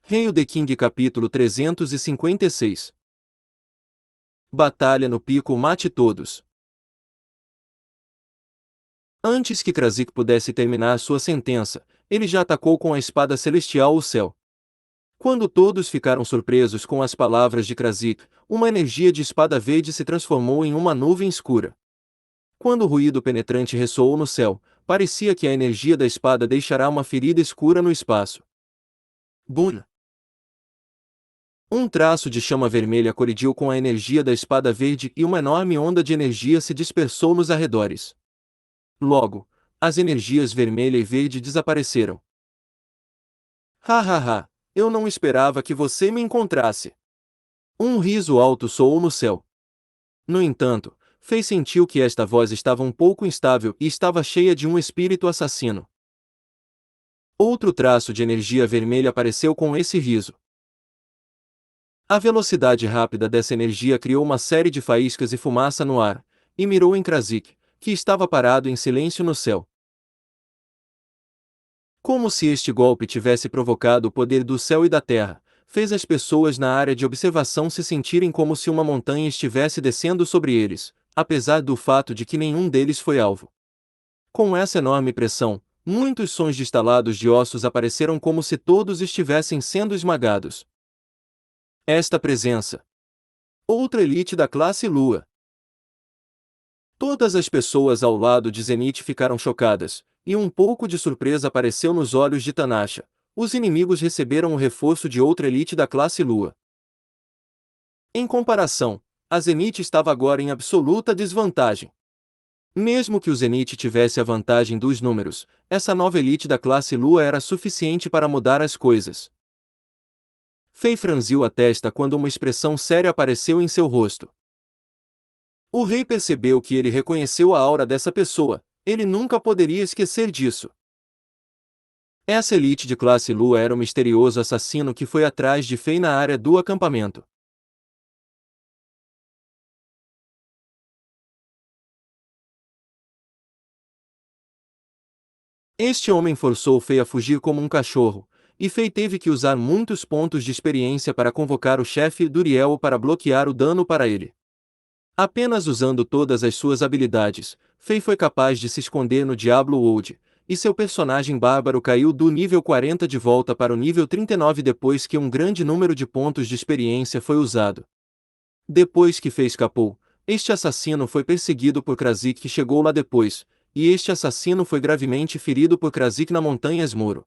Hail the King capítulo 356. Batalha no pico, mate todos. Antes que Krasik pudesse terminar sua sentença, ele já atacou com a espada celestial o céu. Quando todos ficaram surpresos com as palavras de Krasik, uma energia de espada verde se transformou em uma nuvem escura. Quando o ruído penetrante ressoou no céu, parecia que a energia da espada deixará uma ferida escura no espaço. Bum! Um traço de chama vermelha colidiu com a energia da espada verde e uma enorme onda de energia se dispersou nos arredores. Logo, as energias vermelha e verde desapareceram. Ha ha ha! Eu não esperava que você me encontrasse. Um riso alto soou no céu. No entanto, Fei sentiu que esta voz estava um pouco instável e estava cheia de um espírito assassino. Outro traço de energia vermelha apareceu com esse riso. A velocidade rápida dessa energia criou uma série de faíscas e fumaça no ar, e mirou em Krasik, que estava parado em silêncio no céu. Como se este golpe tivesse provocado o poder do céu e da terra, fez as pessoas na área de observação se sentirem como se uma montanha estivesse descendo sobre eles, apesar do fato de que nenhum deles foi alvo. Com essa enorme pressão, muitos sons de estalados de ossos apareceram como se todos estivessem sendo esmagados. Esta presença. Outra elite da classe Lua. Todas as pessoas ao lado de Zenith ficaram chocadas, e um pouco de surpresa apareceu nos olhos de Tanasha. Os inimigos receberam o reforço de outra elite da classe Lua. Em comparação, a Zenith estava agora em absoluta desvantagem. Mesmo que o Zenith tivesse a vantagem dos números, essa nova elite da classe Lua era suficiente para mudar as coisas. Fei franziu a testa quando uma expressão séria apareceu em seu rosto. O rei percebeu que ele reconheceu a aura dessa pessoa, ele nunca poderia esquecer disso. Essa elite de classe Lua era o misterioso assassino que foi atrás de Fei na área do acampamento. Este homem forçou Fei a fugir como um cachorro, e Fei teve que usar muitos pontos de experiência para convocar o chefe Duriel para bloquear o dano para ele. Apenas usando todas as suas habilidades, Fei foi capaz de se esconder no Diablo Wold, e seu personagem bárbaro caiu do nível 40 de volta para o nível 39 depois que um grande número de pontos de experiência foi usado. Depois que Fei escapou, este assassino foi perseguido por Krasik que chegou lá depois, e este assassino foi gravemente ferido por Krasik na montanha Esmuro.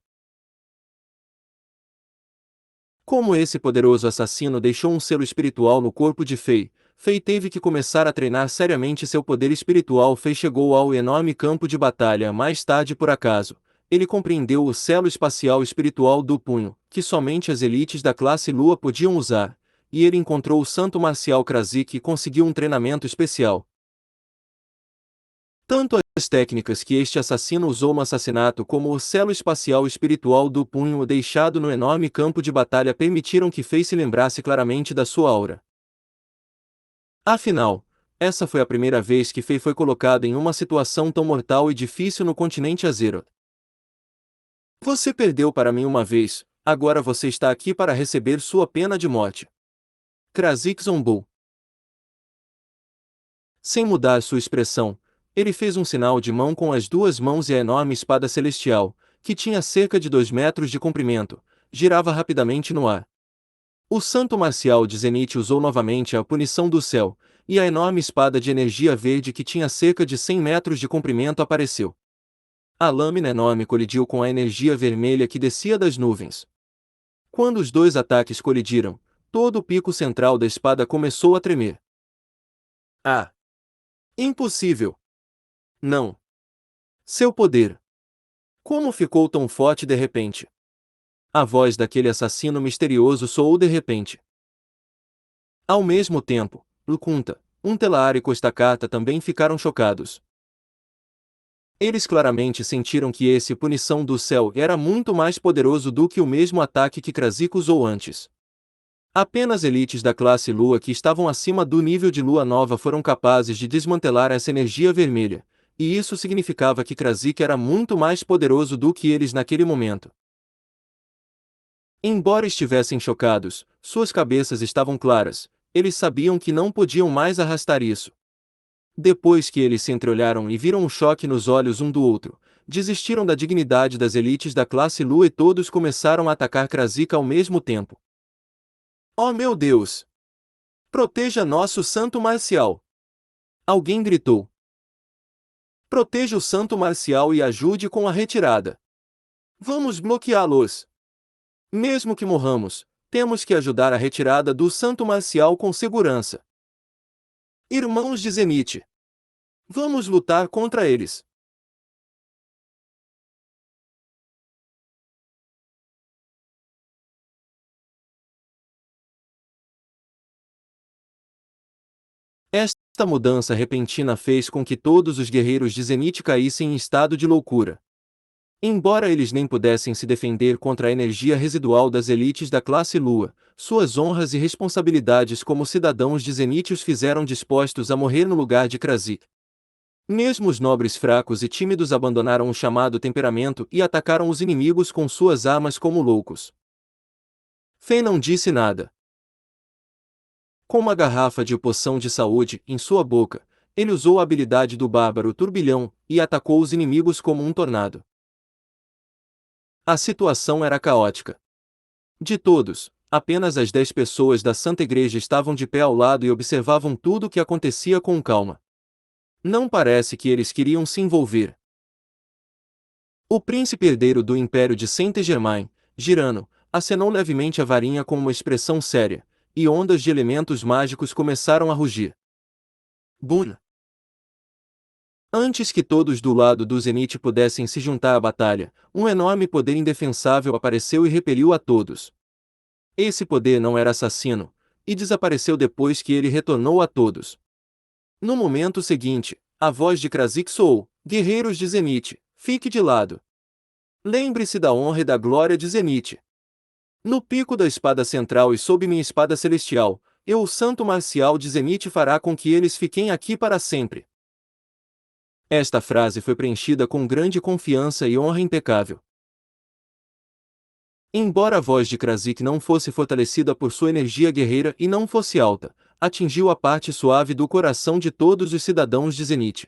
Como esse poderoso assassino deixou um selo espiritual no corpo de Fei, Fei teve que começar a treinar seriamente seu poder espiritual. Fei chegou ao enorme campo de batalha mais tarde por acaso. Ele compreendeu o selo espacial espiritual do punho, que somente as elites da classe Lua podiam usar, e ele encontrou o santo marcial Krasik e conseguiu um treinamento especial. Tanto as técnicas que este assassino usou no assassinato como o selo espacial espiritual do punho deixado no enorme campo de batalha permitiram que Fei se lembrasse claramente da sua aura. Afinal, essa foi a primeira vez que Fei foi colocado em uma situação tão mortal e difícil no continente Azeroth. Você perdeu para mim uma vez, agora você está aqui para receber sua pena de morte. Krasik zombou. Sem mudar sua expressão, ele fez um sinal de mão com as duas mãos e a enorme espada celestial, que tinha cerca de 2 metros de comprimento, girava rapidamente no ar. O santo marcial de Zenith usou novamente a punição do céu, e a enorme espada de energia verde que tinha cerca de 100 metros de comprimento apareceu. A lâmina enorme colidiu com a energia vermelha que descia das nuvens. Quando os dois ataques colidiram, todo o pico central da espada começou a tremer. Ah! Impossível! Não! Seu poder! Como ficou tão forte de repente? A voz daquele assassino misterioso soou de repente. Ao mesmo tempo, Lukunta, Untelar e Costacata também ficaram chocados. Eles claramente sentiram que esse punição do céu era muito mais poderoso do que o mesmo ataque que Krasik usou antes. Apenas elites da classe Lua que estavam acima do nível de Lua Nova foram capazes de desmantelar essa energia vermelha, e isso significava que Krasik era muito mais poderoso do que eles naquele momento. Embora estivessem chocados, suas cabeças estavam claras, eles sabiam que não podiam mais arrastar isso. Depois que eles se entreolharam e viram o choque nos olhos um do outro, desistiram da dignidade das elites da classe Lua e todos começaram a atacar Krasika ao mesmo tempo. Oh meu Deus! Proteja nosso santo marcial! Alguém gritou. Proteja o santo marcial e ajude com a retirada. Vamos bloqueá-los. Mesmo que morramos, temos que ajudar a retirada do santo marcial com segurança. Irmãos de Zenith, vamos lutar contra eles. Esta mudança repentina fez com que todos os guerreiros de Zenith caíssem em estado de loucura. Embora eles nem pudessem se defender contra a energia residual das elites da classe Lua, suas honras e responsabilidades como cidadãos de Zenith os fizeram dispostos a morrer no lugar de Krasik. Mesmo os nobres fracos e tímidos abandonaram o chamado temperamento e atacaram os inimigos com suas armas como loucos. Fen não disse nada. Com uma garrafa de poção de saúde em sua boca, ele usou a habilidade do bárbaro turbilhão e atacou os inimigos como um tornado. A situação era caótica. De todos, apenas as 10 pessoas da Santa Igreja estavam de pé ao lado e observavam tudo o que acontecia com calma. Não parece que eles queriam se envolver. O príncipe herdeiro do Império de Saint-Germain, Girano, acenou levemente a varinha com uma expressão séria, e ondas de elementos mágicos começaram a rugir. Bum! Antes que todos do lado do Zenith pudessem se juntar à batalha, um enorme poder indefensável apareceu e repeliu a todos. Esse poder não era assassino, e desapareceu depois que ele retornou a todos. No momento seguinte, a voz de Krasik soou: Guerreiros de Zenith, fique de lado. Lembre-se da honra e da glória de Zenith. No pico da espada central e sob minha espada celestial, eu, o santo marcial de Zenith, fará com que eles fiquem aqui para sempre. Esta frase foi preenchida com grande confiança e honra impecável. Embora a voz de Krasik não fosse fortalecida por sua energia guerreira e não fosse alta, atingiu a parte suave do coração de todos os cidadãos de Zenith.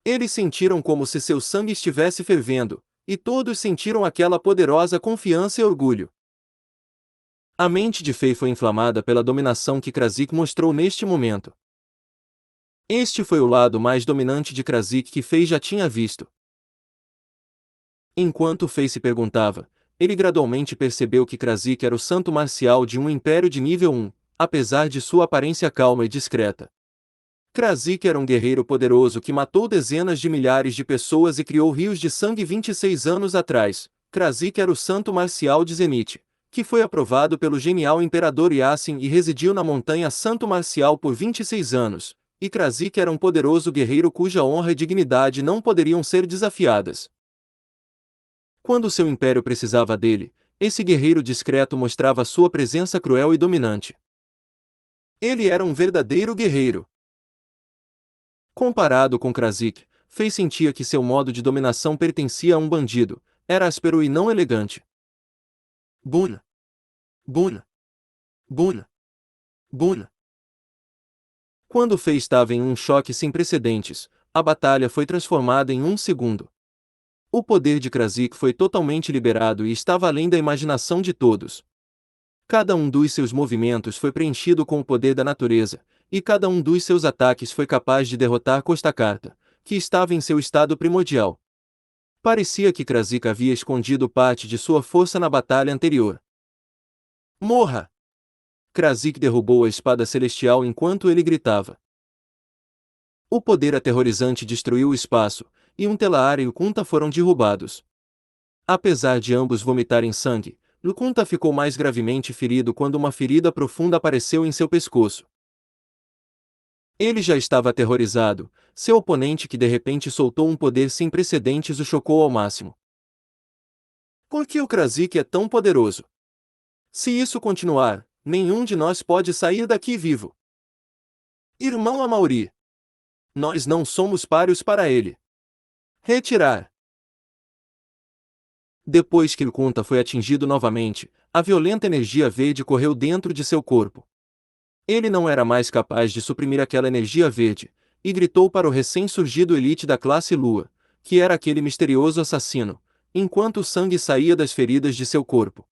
Eles sentiram como se seu sangue estivesse fervendo, e todos sentiram aquela poderosa confiança e orgulho. A mente de Fei foi inflamada pela dominação que Krasik mostrou neste momento. Este foi o lado mais dominante de Krasik que Fei já tinha visto. Enquanto Fei se perguntava, ele gradualmente percebeu que Krasik era o santo marcial de um império de nível 1, apesar de sua aparência calma e discreta. Krasik era um guerreiro poderoso que matou dezenas de milhares de pessoas e criou rios de sangue 26 anos atrás. Krasik era o santo marcial de Zenith, que foi aprovado pelo genial imperador Yasin e residiu na montanha Santo Marcial por 26 anos. E Krasik era um poderoso guerreiro cuja honra e dignidade não poderiam ser desafiadas. Quando seu império precisava dele, esse guerreiro discreto mostrava sua presença cruel e dominante. Ele era um verdadeiro guerreiro. Comparado com Krasik, Fei sentia que seu modo de dominação pertencia a um bandido, era áspero e não elegante. Bum! Bum! Bum! Bum! Quando Fei estava em um choque sem precedentes, a batalha foi transformada em um segundo. O poder de Krasik foi totalmente liberado e estava além da imaginação de todos. Cada um dos seus movimentos foi preenchido com o poder da natureza, e cada um dos seus ataques foi capaz de derrotar Costacarta, que estava em seu estado primordial. Parecia que Krasik havia escondido parte de sua força na batalha anterior. Morra! Krasik derrubou a espada celestial enquanto ele gritava. O poder aterrorizante destruiu o espaço, e um Telar e o Kunta foram derrubados. Apesar de ambos vomitarem sangue, Lukunta ficou mais gravemente ferido quando uma ferida profunda apareceu em seu pescoço. Ele já estava aterrorizado, seu oponente que de repente soltou um poder sem precedentes o chocou ao máximo. Por que o Krasik é tão poderoso? Se isso continuar, nenhum de nós pode sair daqui vivo. Irmão Amauri. Nós não somos páreos para ele. Retirar. Depois que Lukunta foi atingido novamente, a violenta energia verde correu dentro de seu corpo. Ele não era mais capaz de suprimir aquela energia verde, e gritou para o recém-surgido elite da classe Lua, que era aquele misterioso assassino, enquanto o sangue saía das feridas de seu corpo.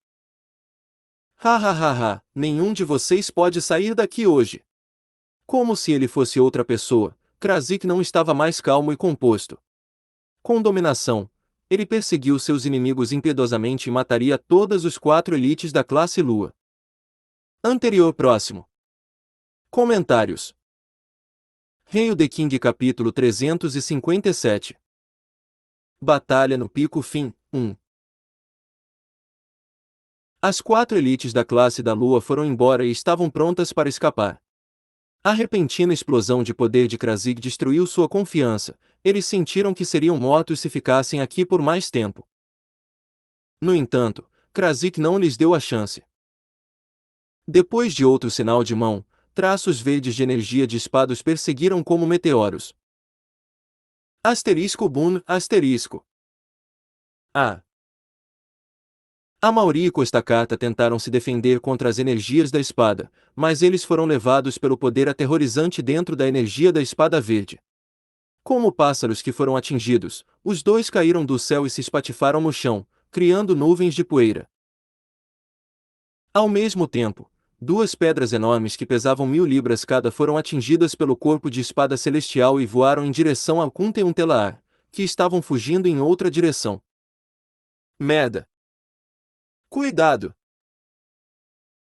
Ha ha ha ha, nenhum de vocês pode sair daqui hoje. Como se ele fosse outra pessoa, Krasik não estava mais calmo e composto. Com dominação, ele perseguiu seus inimigos impiedosamente e mataria todas os 4 elites da classe Lua. Anterior próximo. Comentários. Hail the King capítulo 357. Batalha no Pico Fim, 1. As 4 elites da classe da Lua foram embora e estavam prontas para escapar. A repentina explosão de poder de Krasik destruiu sua confiança. Eles sentiram que seriam mortos se ficassem aqui por mais tempo. No entanto, Krasik não lhes deu a chance. Depois de outro sinal de mão, traços verdes de energia de espada os perseguiram como meteoros. Asterisco Boom, asterisco. Amaury e Costacata tentaram se defender contra as energias da espada, mas eles foram levados pelo poder aterrorizante dentro da energia da espada verde. Como pássaros que foram atingidos, os dois caíram do céu e se espatifaram no chão, criando nuvens de poeira. Ao mesmo tempo, 2 pedras enormes que pesavam 1000 libras cada foram atingidas pelo corpo de espada celestial e voaram em direção a Kunteuntelar, que estavam fugindo em outra direção. Merda! Cuidado!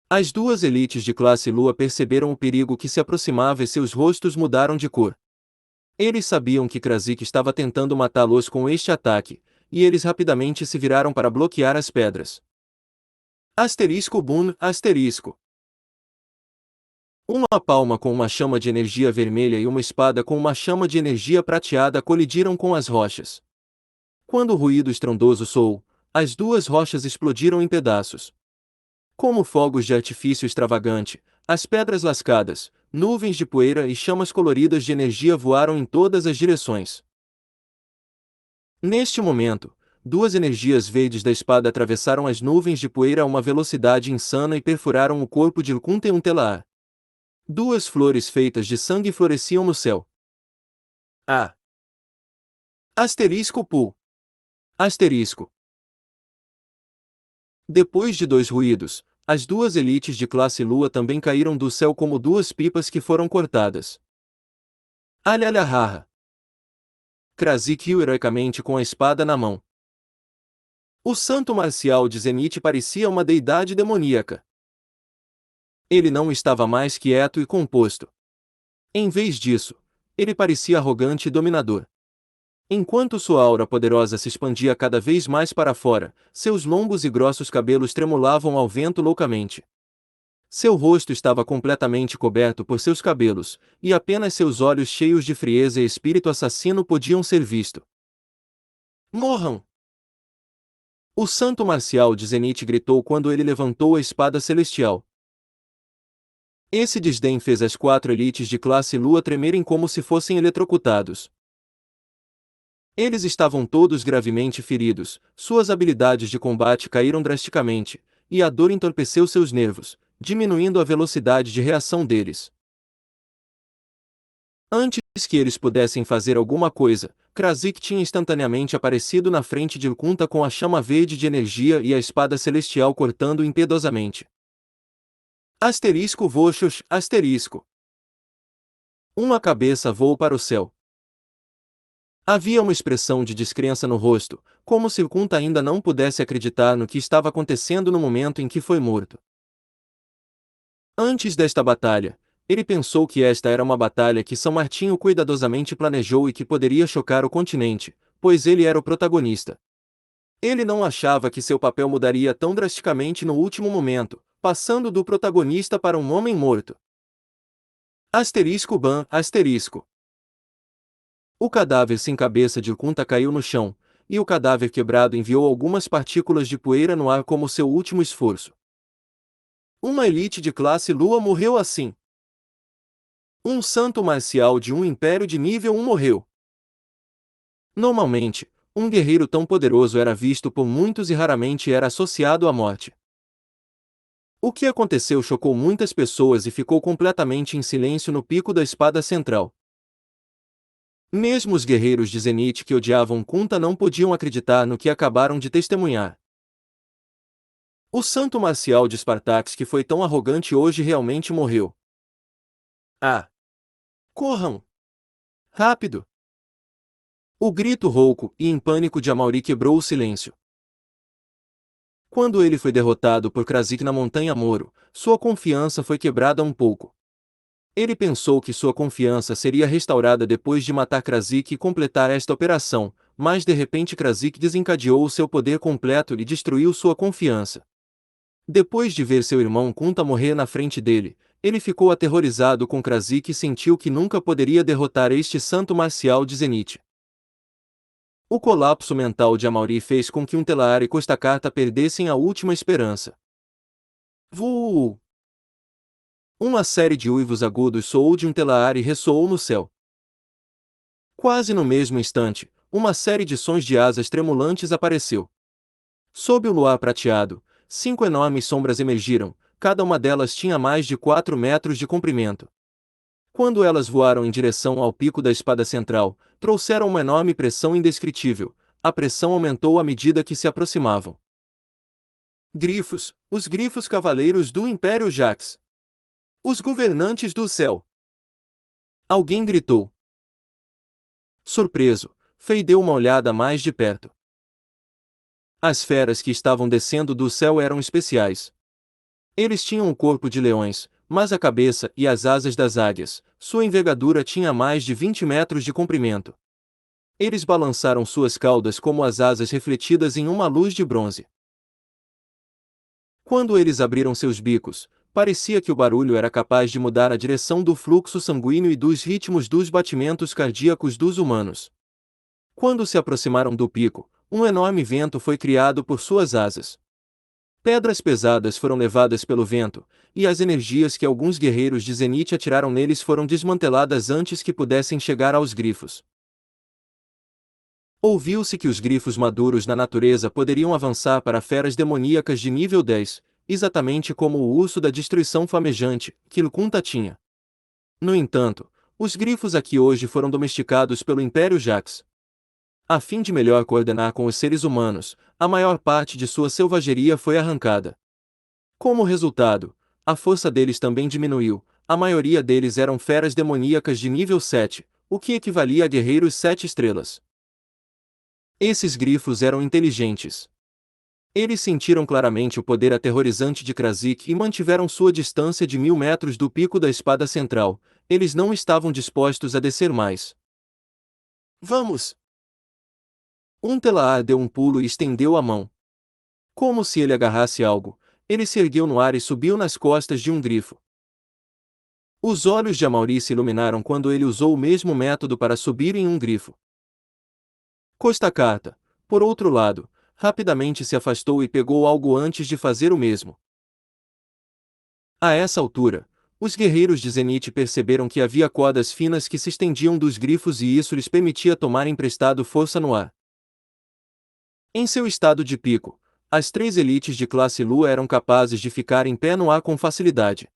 As 2 elites de classe Lua perceberam o perigo que se aproximava e seus rostos mudaram de cor. Eles sabiam que Krasik estava tentando matá-los com este ataque, e eles rapidamente se viraram para bloquear as pedras. Asterisco Boom, asterisco. Uma palma com uma chama de energia vermelha e uma espada com uma chama de energia prateada colidiram com as rochas. Quando o ruído estrondoso soou, as 2 rochas explodiram em pedaços. Como fogos de artifício extravagante, as pedras lascadas, nuvens de poeira e chamas coloridas de energia voaram em todas as direções. Neste momento, 2 energias verdes da espada atravessaram as nuvens de poeira a uma velocidade insana e perfuraram o corpo de Kunteuntelar. 2 flores feitas de sangue floresciam no céu. Asterisco Pu. Asterisco. Depois de 2 ruídos, as 2 elites de classe Lua também caíram do céu como 2 pipas que foram cortadas. Alhalhahaha. Krasik riu heroicamente com a espada na mão. O santo marcial de Zenith parecia uma deidade demoníaca. Ele não estava mais quieto e composto. Em vez disso, ele parecia arrogante e dominador. Enquanto sua aura poderosa se expandia cada vez mais para fora, seus longos e grossos cabelos tremulavam ao vento loucamente. Seu rosto estava completamente coberto por seus cabelos, e apenas seus olhos cheios de frieza e espírito assassino podiam ser vistos. Morram! O santo marcial de Zenith gritou quando ele levantou a espada celestial. Esse desdém fez as 4 elites de classe Lua tremerem como se fossem eletrocutados. Eles estavam todos gravemente feridos, suas habilidades de combate caíram drasticamente, e a dor entorpeceu seus nervos, diminuindo a velocidade de reação deles. Antes que eles pudessem fazer alguma coisa, Krasik tinha instantaneamente aparecido na frente de Kunta com a chama verde de energia e a espada celestial cortando impiedosamente. Asterisco Voxos, asterisco. Uma cabeça voou para o céu. Havia uma expressão de descrença no rosto, como se Kunta ainda não pudesse acreditar no que estava acontecendo no momento em que foi morto. Antes desta batalha, ele pensou que esta era uma batalha que São Martinho cuidadosamente planejou e que poderia chocar o continente, pois ele era o protagonista. Ele não achava que seu papel mudaria tão drasticamente no último momento, passando do protagonista para um homem morto. Asterisco Ban, asterisco. O cadáver sem cabeça de Kunta caiu no chão, e o cadáver quebrado enviou algumas partículas de poeira no ar como seu último esforço. Uma elite de classe Lua morreu assim. Um santo marcial de um império de nível 1 morreu. Normalmente, um guerreiro tão poderoso era visto por muitos e raramente era associado à morte. O que aconteceu chocou muitas pessoas e ficou completamente em silêncio no pico da espada central. Mesmo os guerreiros de Zenith que odiavam Kunta não podiam acreditar no que acabaram de testemunhar. O santo marcial de Spartax que foi tão arrogante hoje realmente morreu. Ah! Corram! Rápido! O grito rouco e em pânico de Amauri quebrou o silêncio. Quando ele foi derrotado por Krasik na Montanha Moro, sua confiança foi quebrada um pouco. Ele pensou que sua confiança seria restaurada depois de matar Krasik e completar esta operação, mas de repente Krasik desencadeou o seu poder completo e destruiu sua confiança. Depois de ver seu irmão Kunta morrer na frente dele, ele ficou aterrorizado com Krasik e sentiu que nunca poderia derrotar este santo marcial de Zenith. O colapso mental de Amauri fez com que Telar e Costacarta perdessem a última esperança. Vuu! Uma série de uivos agudos soou de Telar e ressoou no céu. Quase no mesmo instante, uma série de sons de asas tremulantes apareceu. Sob o luar prateado, 5 enormes sombras emergiram, cada uma delas tinha mais de 4 metros de comprimento. Quando elas voaram em direção ao pico da espada central, trouxeram uma enorme pressão indescritível. A pressão aumentou à medida que se aproximavam. Grifos, os grifos cavaleiros do Império Jax. Os governantes do céu. Alguém gritou. Surpreso, Fei deu uma olhada mais de perto. As feras que estavam descendo do céu eram especiais. Eles tinham o corpo de leões, mas a cabeça e as asas das águias. Sua envergadura tinha mais de 20 metros de comprimento. Eles balançaram suas caudas como as asas refletidas em uma luz de bronze. Quando eles abriram seus bicos, parecia que o barulho era capaz de mudar a direção do fluxo sanguíneo e dos ritmos dos batimentos cardíacos dos humanos. Quando se aproximaram do pico, um enorme vento foi criado por suas asas. Pedras pesadas foram levadas pelo vento, e as energias que alguns guerreiros de Zenith atiraram neles foram desmanteladas antes que pudessem chegar aos grifos. Ouviu-se que os grifos maduros na natureza poderiam avançar para feras demoníacas de nível 10, exatamente como o urso da destruição flamejante, que Kunta tinha. No entanto, os grifos aqui hoje foram domesticados pelo Império Jax. A fim de melhor coordenar com os seres humanos, a maior parte de sua selvageria foi arrancada. Como resultado, a força deles também diminuiu. A maioria deles eram feras demoníacas de nível 7, o que equivalia a guerreiros 7 estrelas. Esses grifos eram inteligentes. Eles sentiram claramente o poder aterrorizante de Krasik e mantiveram sua distância de 1000 metros do pico da espada central. Eles não estavam dispostos a descer mais. Vamos! Telar deu um pulo e estendeu a mão. Como se ele agarrasse algo, ele se ergueu no ar e subiu nas costas de um grifo. Os olhos de Amauri se iluminaram quando ele usou o mesmo método para subir em um grifo. Costacarta, por outro lado, rapidamente se afastou e pegou algo antes de fazer o mesmo. A essa altura, os guerreiros de Zenith perceberam que havia cordas finas que se estendiam dos grifos e isso lhes permitia tomar emprestado força no ar. Em seu estado de pico, as 3 elites de classe Lua eram capazes de ficar em pé no ar com facilidade.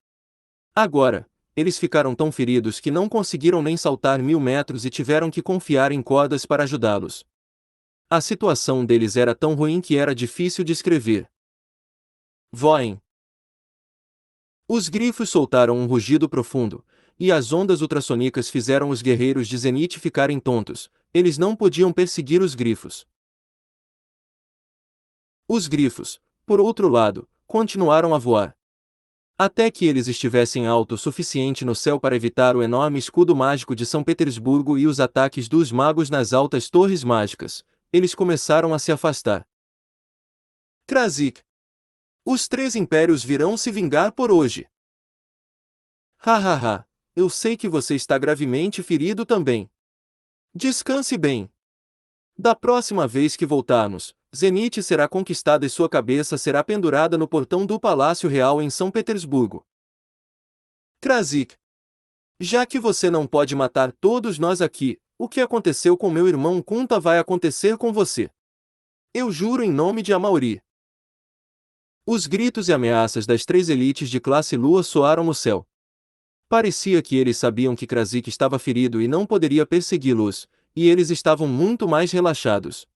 Agora, eles ficaram tão feridos que não conseguiram nem saltar 1000 metros e tiveram que confiar em cordas para ajudá-los. A situação deles era tão ruim que era difícil descrever. Voem! Os grifos soltaram um rugido profundo, e as ondas ultrassônicas fizeram os guerreiros de Zenith ficarem tontos. Eles não podiam perseguir os grifos. Os grifos, por outro lado, continuaram a voar. Até que eles estivessem alto o suficiente no céu para evitar o enorme escudo mágico de São Petersburgo e os ataques dos magos nas altas torres mágicas, eles começaram a se afastar. Krasik! Os 3 impérios virão se vingar por hoje. Hahaha, eu sei que você está gravemente ferido também. Descanse bem. Da próxima vez que voltarmos, Zenith será conquistada e sua cabeça será pendurada no portão do Palácio Real em São Petersburgo. Krasik! Já que você não pode matar todos nós aqui, o que aconteceu com meu irmão Kunta vai acontecer com você. Eu juro em nome de Amauri. Os gritos e ameaças das três elites de classe Lua soaram no céu. Parecia que eles sabiam que Krasik estava ferido e não poderia persegui-los, e eles estavam muito mais relaxados.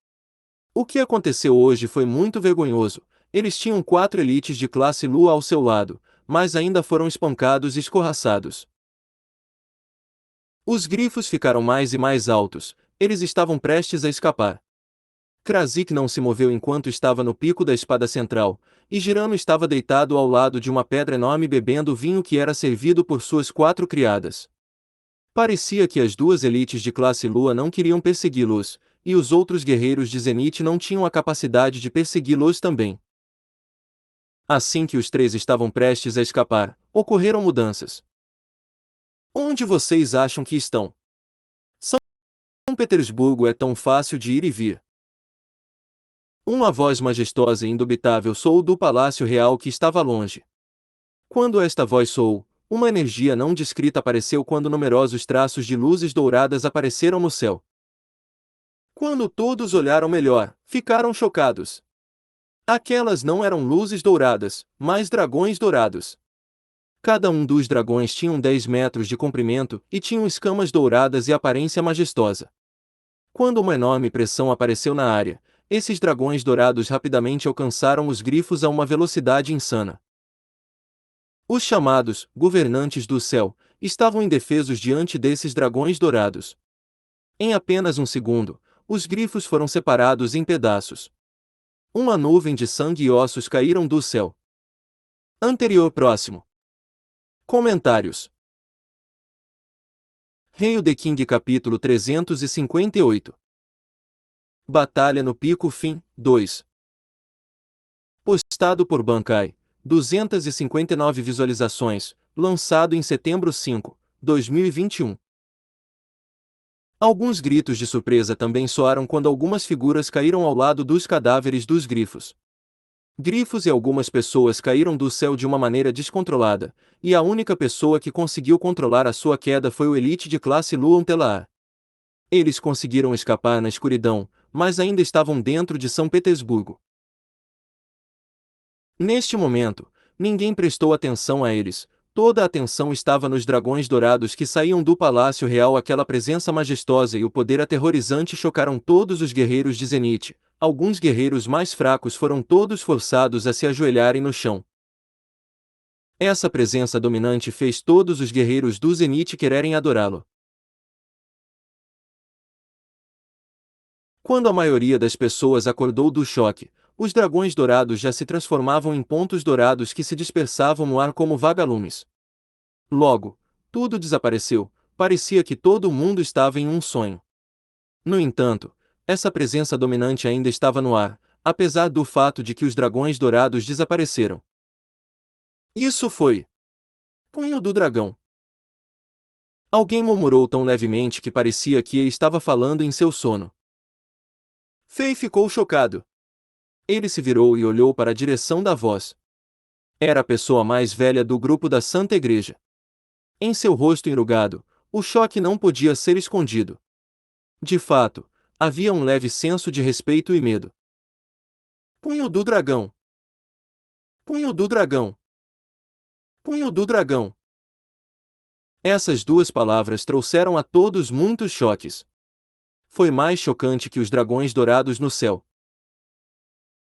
O que aconteceu hoje foi muito vergonhoso. Eles tinham 4 elites de classe Lua ao seu lado, mas ainda foram espancados e escorraçados. Os grifos ficaram mais e mais altos, eles estavam prestes a escapar. Krasik não se moveu enquanto estava no pico da espada central, e Girano estava deitado ao lado de uma pedra enorme bebendo o vinho que era servido por suas 4 criadas. Parecia que as duas elites de classe Lua não queriam persegui-los, e os outros guerreiros de Zenith não tinham a capacidade de persegui-los também. Assim que os três estavam prestes a escapar, ocorreram mudanças. Onde vocês acham que estão? São Petersburgo é tão fácil de ir e vir. Uma voz majestosa e indubitável soou do palácio real que estava longe. Quando esta voz soou, uma energia não descrita apareceu quando numerosos traços de luzes douradas apareceram no céu. Quando todos olharam melhor, ficaram chocados. Aquelas não eram luzes douradas, mas dragões dourados. Cada um dos dragões tinha 10 metros de comprimento e tinham escamas douradas e aparência majestosa. Quando uma enorme pressão apareceu na área, esses dragões dourados rapidamente alcançaram os grifos a uma velocidade insana. Os chamados governantes do céu estavam indefesos diante desses dragões dourados. Em apenas um segundo, os grifos foram separados em pedaços. Uma nuvem de sangue e ossos caíram do céu. Anterior próximo. Comentários. Hail the King capítulo 358. Batalha no Pico Fim, 2. Postado por Bankai, 259 visualizações, lançado em setembro 5, 2021. Alguns gritos de surpresa também soaram quando algumas figuras caíram ao lado dos cadáveres dos grifos. Grifos e algumas pessoas caíram do céu de uma maneira descontrolada, e a única pessoa que conseguiu controlar a sua queda foi o elite de classe Luon Telaar. Eles conseguiram escapar na escuridão, mas ainda estavam dentro de São Petersburgo. Neste momento, ninguém prestou atenção a eles, toda a atenção estava nos dragões dourados que saíam do Palácio Real. Aquela presença majestosa e o poder aterrorizante chocaram todos os guerreiros de Zenith. Alguns guerreiros mais fracos foram todos forçados a se ajoelharem no chão. Essa presença dominante fez todos os guerreiros do Zenith quererem adorá-lo. Quando a maioria das pessoas acordou do choque, os dragões dourados já se transformavam em pontos dourados que se dispersavam no ar como vagalumes. Logo, tudo desapareceu, parecia que todo mundo estava em um sonho. No entanto, essa presença dominante ainda estava no ar, apesar do fato de que os dragões dourados desapareceram. Isso foi Punho do Dragão. Alguém murmurou tão levemente que parecia que ele estava falando em seu sono. Fei ficou chocado. Ele se virou e olhou para a direção da voz. Era a pessoa mais velha do grupo da Santa Igreja. Em seu rosto enrugado, o choque não podia ser escondido. De fato, havia um leve senso de respeito e medo. Punho do Dragão. Punho do Dragão. Punho do Dragão. Essas duas palavras trouxeram a todos muitos choques. Foi mais chocante que os dragões dourados no céu.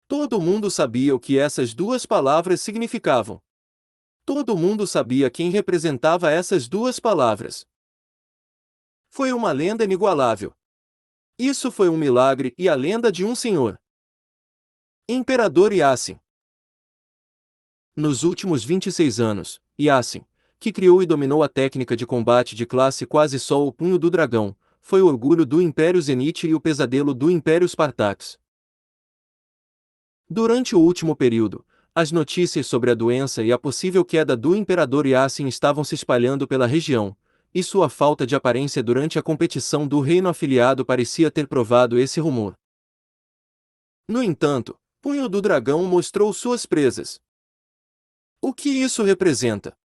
Todo mundo sabia o que essas duas palavras significavam. Todo mundo sabia quem representava essas duas palavras. Foi uma lenda inigualável. Isso foi um milagre e a lenda de um senhor. Imperador Yassin. Nos últimos 26 anos, Yassin, que criou e dominou a técnica de combate de classe quase só o Punho do Dragão, foi o orgulho do Império Zenith e o pesadelo do Império Spartax. Durante o último período, as notícias sobre a doença e a possível queda do Imperador Yassin estavam se espalhando pela região, e sua falta de aparência durante a competição do reino afiliado parecia ter provado esse rumor. No entanto, Punho do Dragão mostrou suas presas. O que isso representa?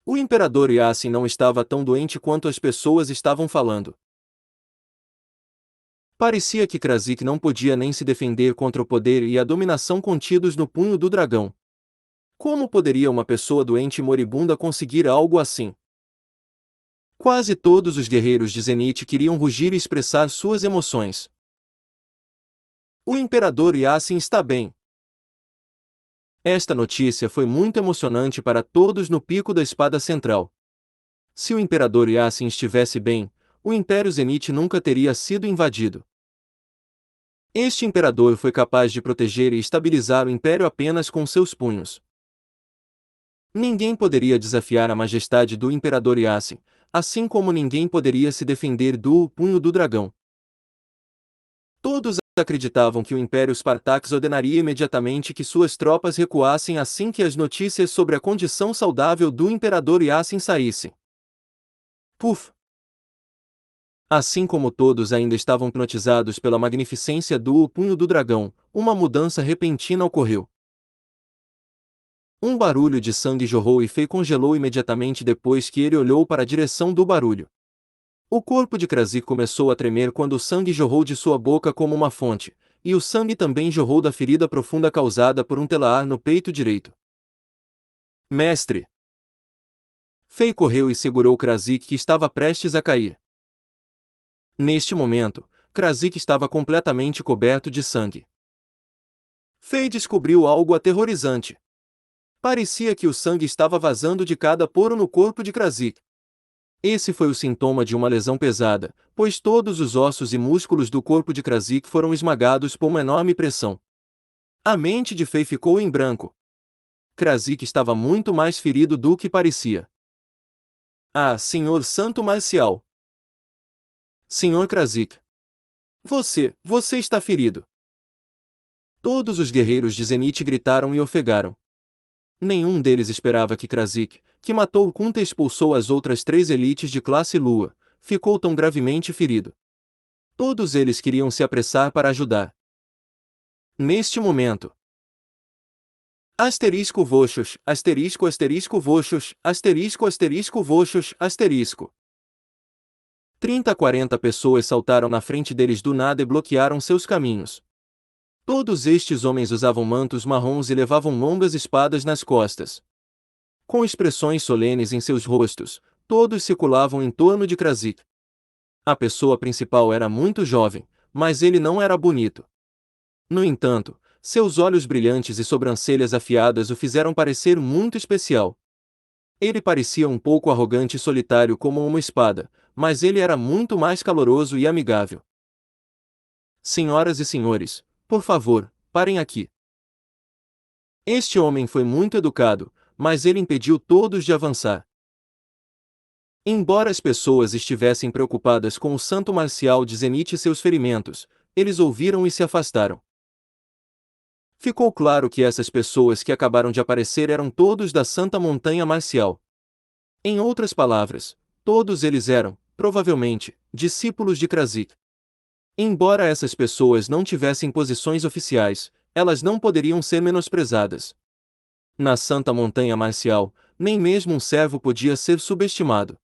O Imperador Yassin não estava tão doente quanto as pessoas estavam falando. Parecia que Krasik não podia nem se defender contra o poder e a dominação contidos no punho do dragão. Como poderia uma pessoa doente e moribunda conseguir algo assim? Quase todos os guerreiros de Zenith queriam rugir e expressar suas emoções. O Imperador Yasin está bem. Esta notícia foi muito emocionante para todos no pico da espada central. Se o Imperador Yasin estivesse bem, o Império Zenith nunca teria sido invadido. Este imperador foi capaz de proteger e estabilizar o Império apenas com seus punhos. Ninguém poderia desafiar a majestade do Imperador Yasin, assim como ninguém poderia se defender do punho do dragão. Todos acreditavam que o Império Spartax ordenaria imediatamente que suas tropas recuassem assim que as notícias sobre a condição saudável do Imperador Yasin saíssem. Puf! Assim como todos ainda estavam hipnotizados pela magnificência do punho do dragão, uma mudança repentina ocorreu. Um barulho de sangue jorrou e Fei congelou imediatamente depois que ele olhou para a direção do barulho. O corpo de Krasik começou a tremer quando o sangue jorrou de sua boca como uma fonte, e o sangue também jorrou da ferida profunda causada por um telar no peito direito. Mestre! Fei correu e segurou Krasik que estava prestes a cair. Neste momento, Krasik estava completamente coberto de sangue. Fei descobriu algo aterrorizante. Parecia que o sangue estava vazando de cada poro no corpo de Krasik. Esse foi o sintoma de uma lesão pesada, pois todos os ossos e músculos do corpo de Krasik foram esmagados por uma enorme pressão. A mente de Fei ficou em branco. Krasik estava muito mais ferido do que parecia. Ah, Senhor Santo Marcial! Senhor Krasik! Você está ferido! Todos os guerreiros de Zenith gritaram e ofegaram. Nenhum deles esperava que Krasik, que matou Kunta e expulsou as outras 3 elites de classe Lua, ficou tão gravemente ferido. Todos eles queriam se apressar para ajudar. Neste momento. Asterisco voxos, asterisco asterisco voxos, asterisco asterisco voxos, asterisco. 30 a 40 pessoas saltaram na frente deles do nada e bloquearam seus caminhos. Todos estes homens usavam mantos marrons e levavam longas espadas nas costas. Com expressões solenes em seus rostos, todos circulavam em torno de Krasik. A pessoa principal era muito jovem, mas ele não era bonito. No entanto, seus olhos brilhantes e sobrancelhas afiadas o fizeram parecer muito especial. Ele parecia um pouco arrogante e solitário como uma espada, mas ele era muito mais caloroso e amigável. Senhoras e senhores, por favor, parem aqui. Este homem foi muito educado, mas ele impediu todos de avançar. Embora as pessoas estivessem preocupadas com o santo marcial de Zenith e seus ferimentos, eles ouviram e se afastaram. Ficou claro que essas pessoas que acabaram de aparecer eram todos da Santa Montanha Marcial. Em outras palavras, todos eles eram, provavelmente, discípulos de Krasik. Embora essas pessoas não tivessem posições oficiais, elas não poderiam ser menosprezadas. Na Santa Montanha Marcial, nem mesmo um servo podia ser subestimado.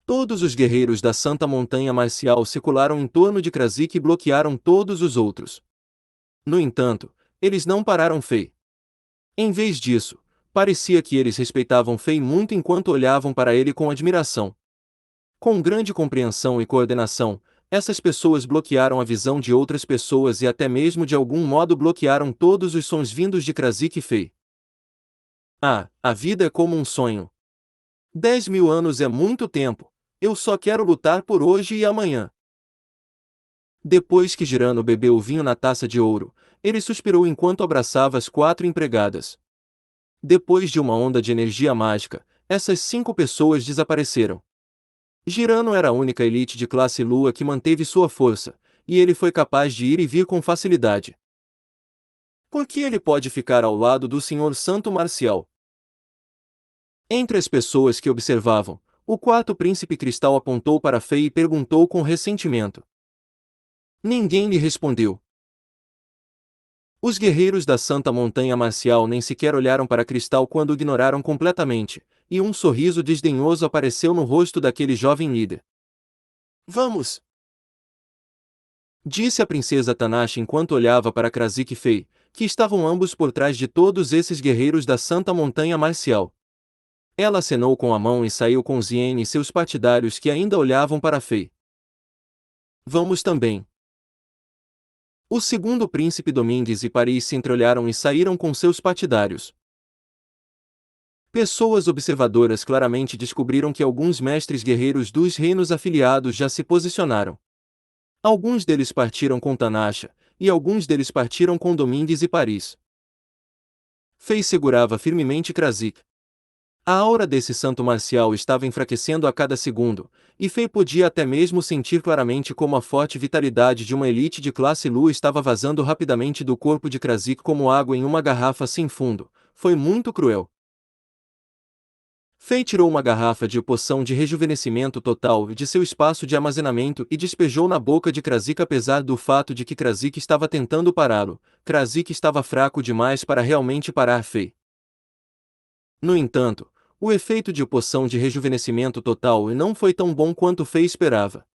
Todos os guerreiros da Santa Montanha Marcial circularam em torno de Krasik e bloquearam todos os outros. No entanto, eles não pararam Fei. Em vez disso, parecia que eles respeitavam Fei muito enquanto olhavam para ele com admiração. Com grande compreensão e coordenação, essas pessoas bloquearam a visão de outras pessoas e até mesmo de algum modo bloquearam todos os sons vindos de Krasik e Fei. Ah, a vida é como um sonho. 10.000 anos é muito tempo. Eu só quero lutar por hoje e amanhã. Depois que Girano bebeu o vinho na taça de ouro, ele suspirou enquanto abraçava as 4 empregadas. Depois de uma onda de energia mágica, essas 5 pessoas desapareceram. Girano era a única elite de classe Lua que manteve sua força, e ele foi capaz de ir e vir com facilidade. Por que ele pode ficar ao lado do Senhor Santo Marcial? Entre as pessoas que observavam, o 4º príncipe cristal apontou para Fei e perguntou com ressentimento. Ninguém lhe respondeu. Os guerreiros da Santa Montanha Marcial nem sequer olharam para Cristal quando o ignoraram completamente, e um sorriso desdenhoso apareceu no rosto daquele jovem líder. Vamos! Disse a princesa Tanache enquanto olhava para Krasik e Fei, que estavam ambos por trás de todos esses guerreiros da Santa Montanha Marcial. Ela acenou com a mão e saiu com Zien e seus partidários que ainda olhavam para Fei. Vamos também. O segundo príncipe Domingues e Paris se entreolharam e saíram com seus partidários. Pessoas observadoras claramente descobriram que alguns mestres guerreiros dos reinos afiliados já se posicionaram. Alguns deles partiram com Tanacha, e alguns deles partiram com Domingues e Paris. Fei segurava firmemente Krasik. A aura desse santo marcial estava enfraquecendo a cada segundo, e Fei podia até mesmo sentir claramente como a forte vitalidade de uma elite de classe Lu estava vazando rapidamente do corpo de Krasik como água em uma garrafa sem fundo. Foi muito cruel. Fei tirou uma garrafa de poção de rejuvenescimento total de seu espaço de armazenamento e despejou na boca de Krasik apesar do fato de que Krasik estava tentando pará-lo. Krasik estava fraco demais para realmente parar Fei. No entanto, o efeito de poção de rejuvenescimento total não foi tão bom quanto Fei esperava.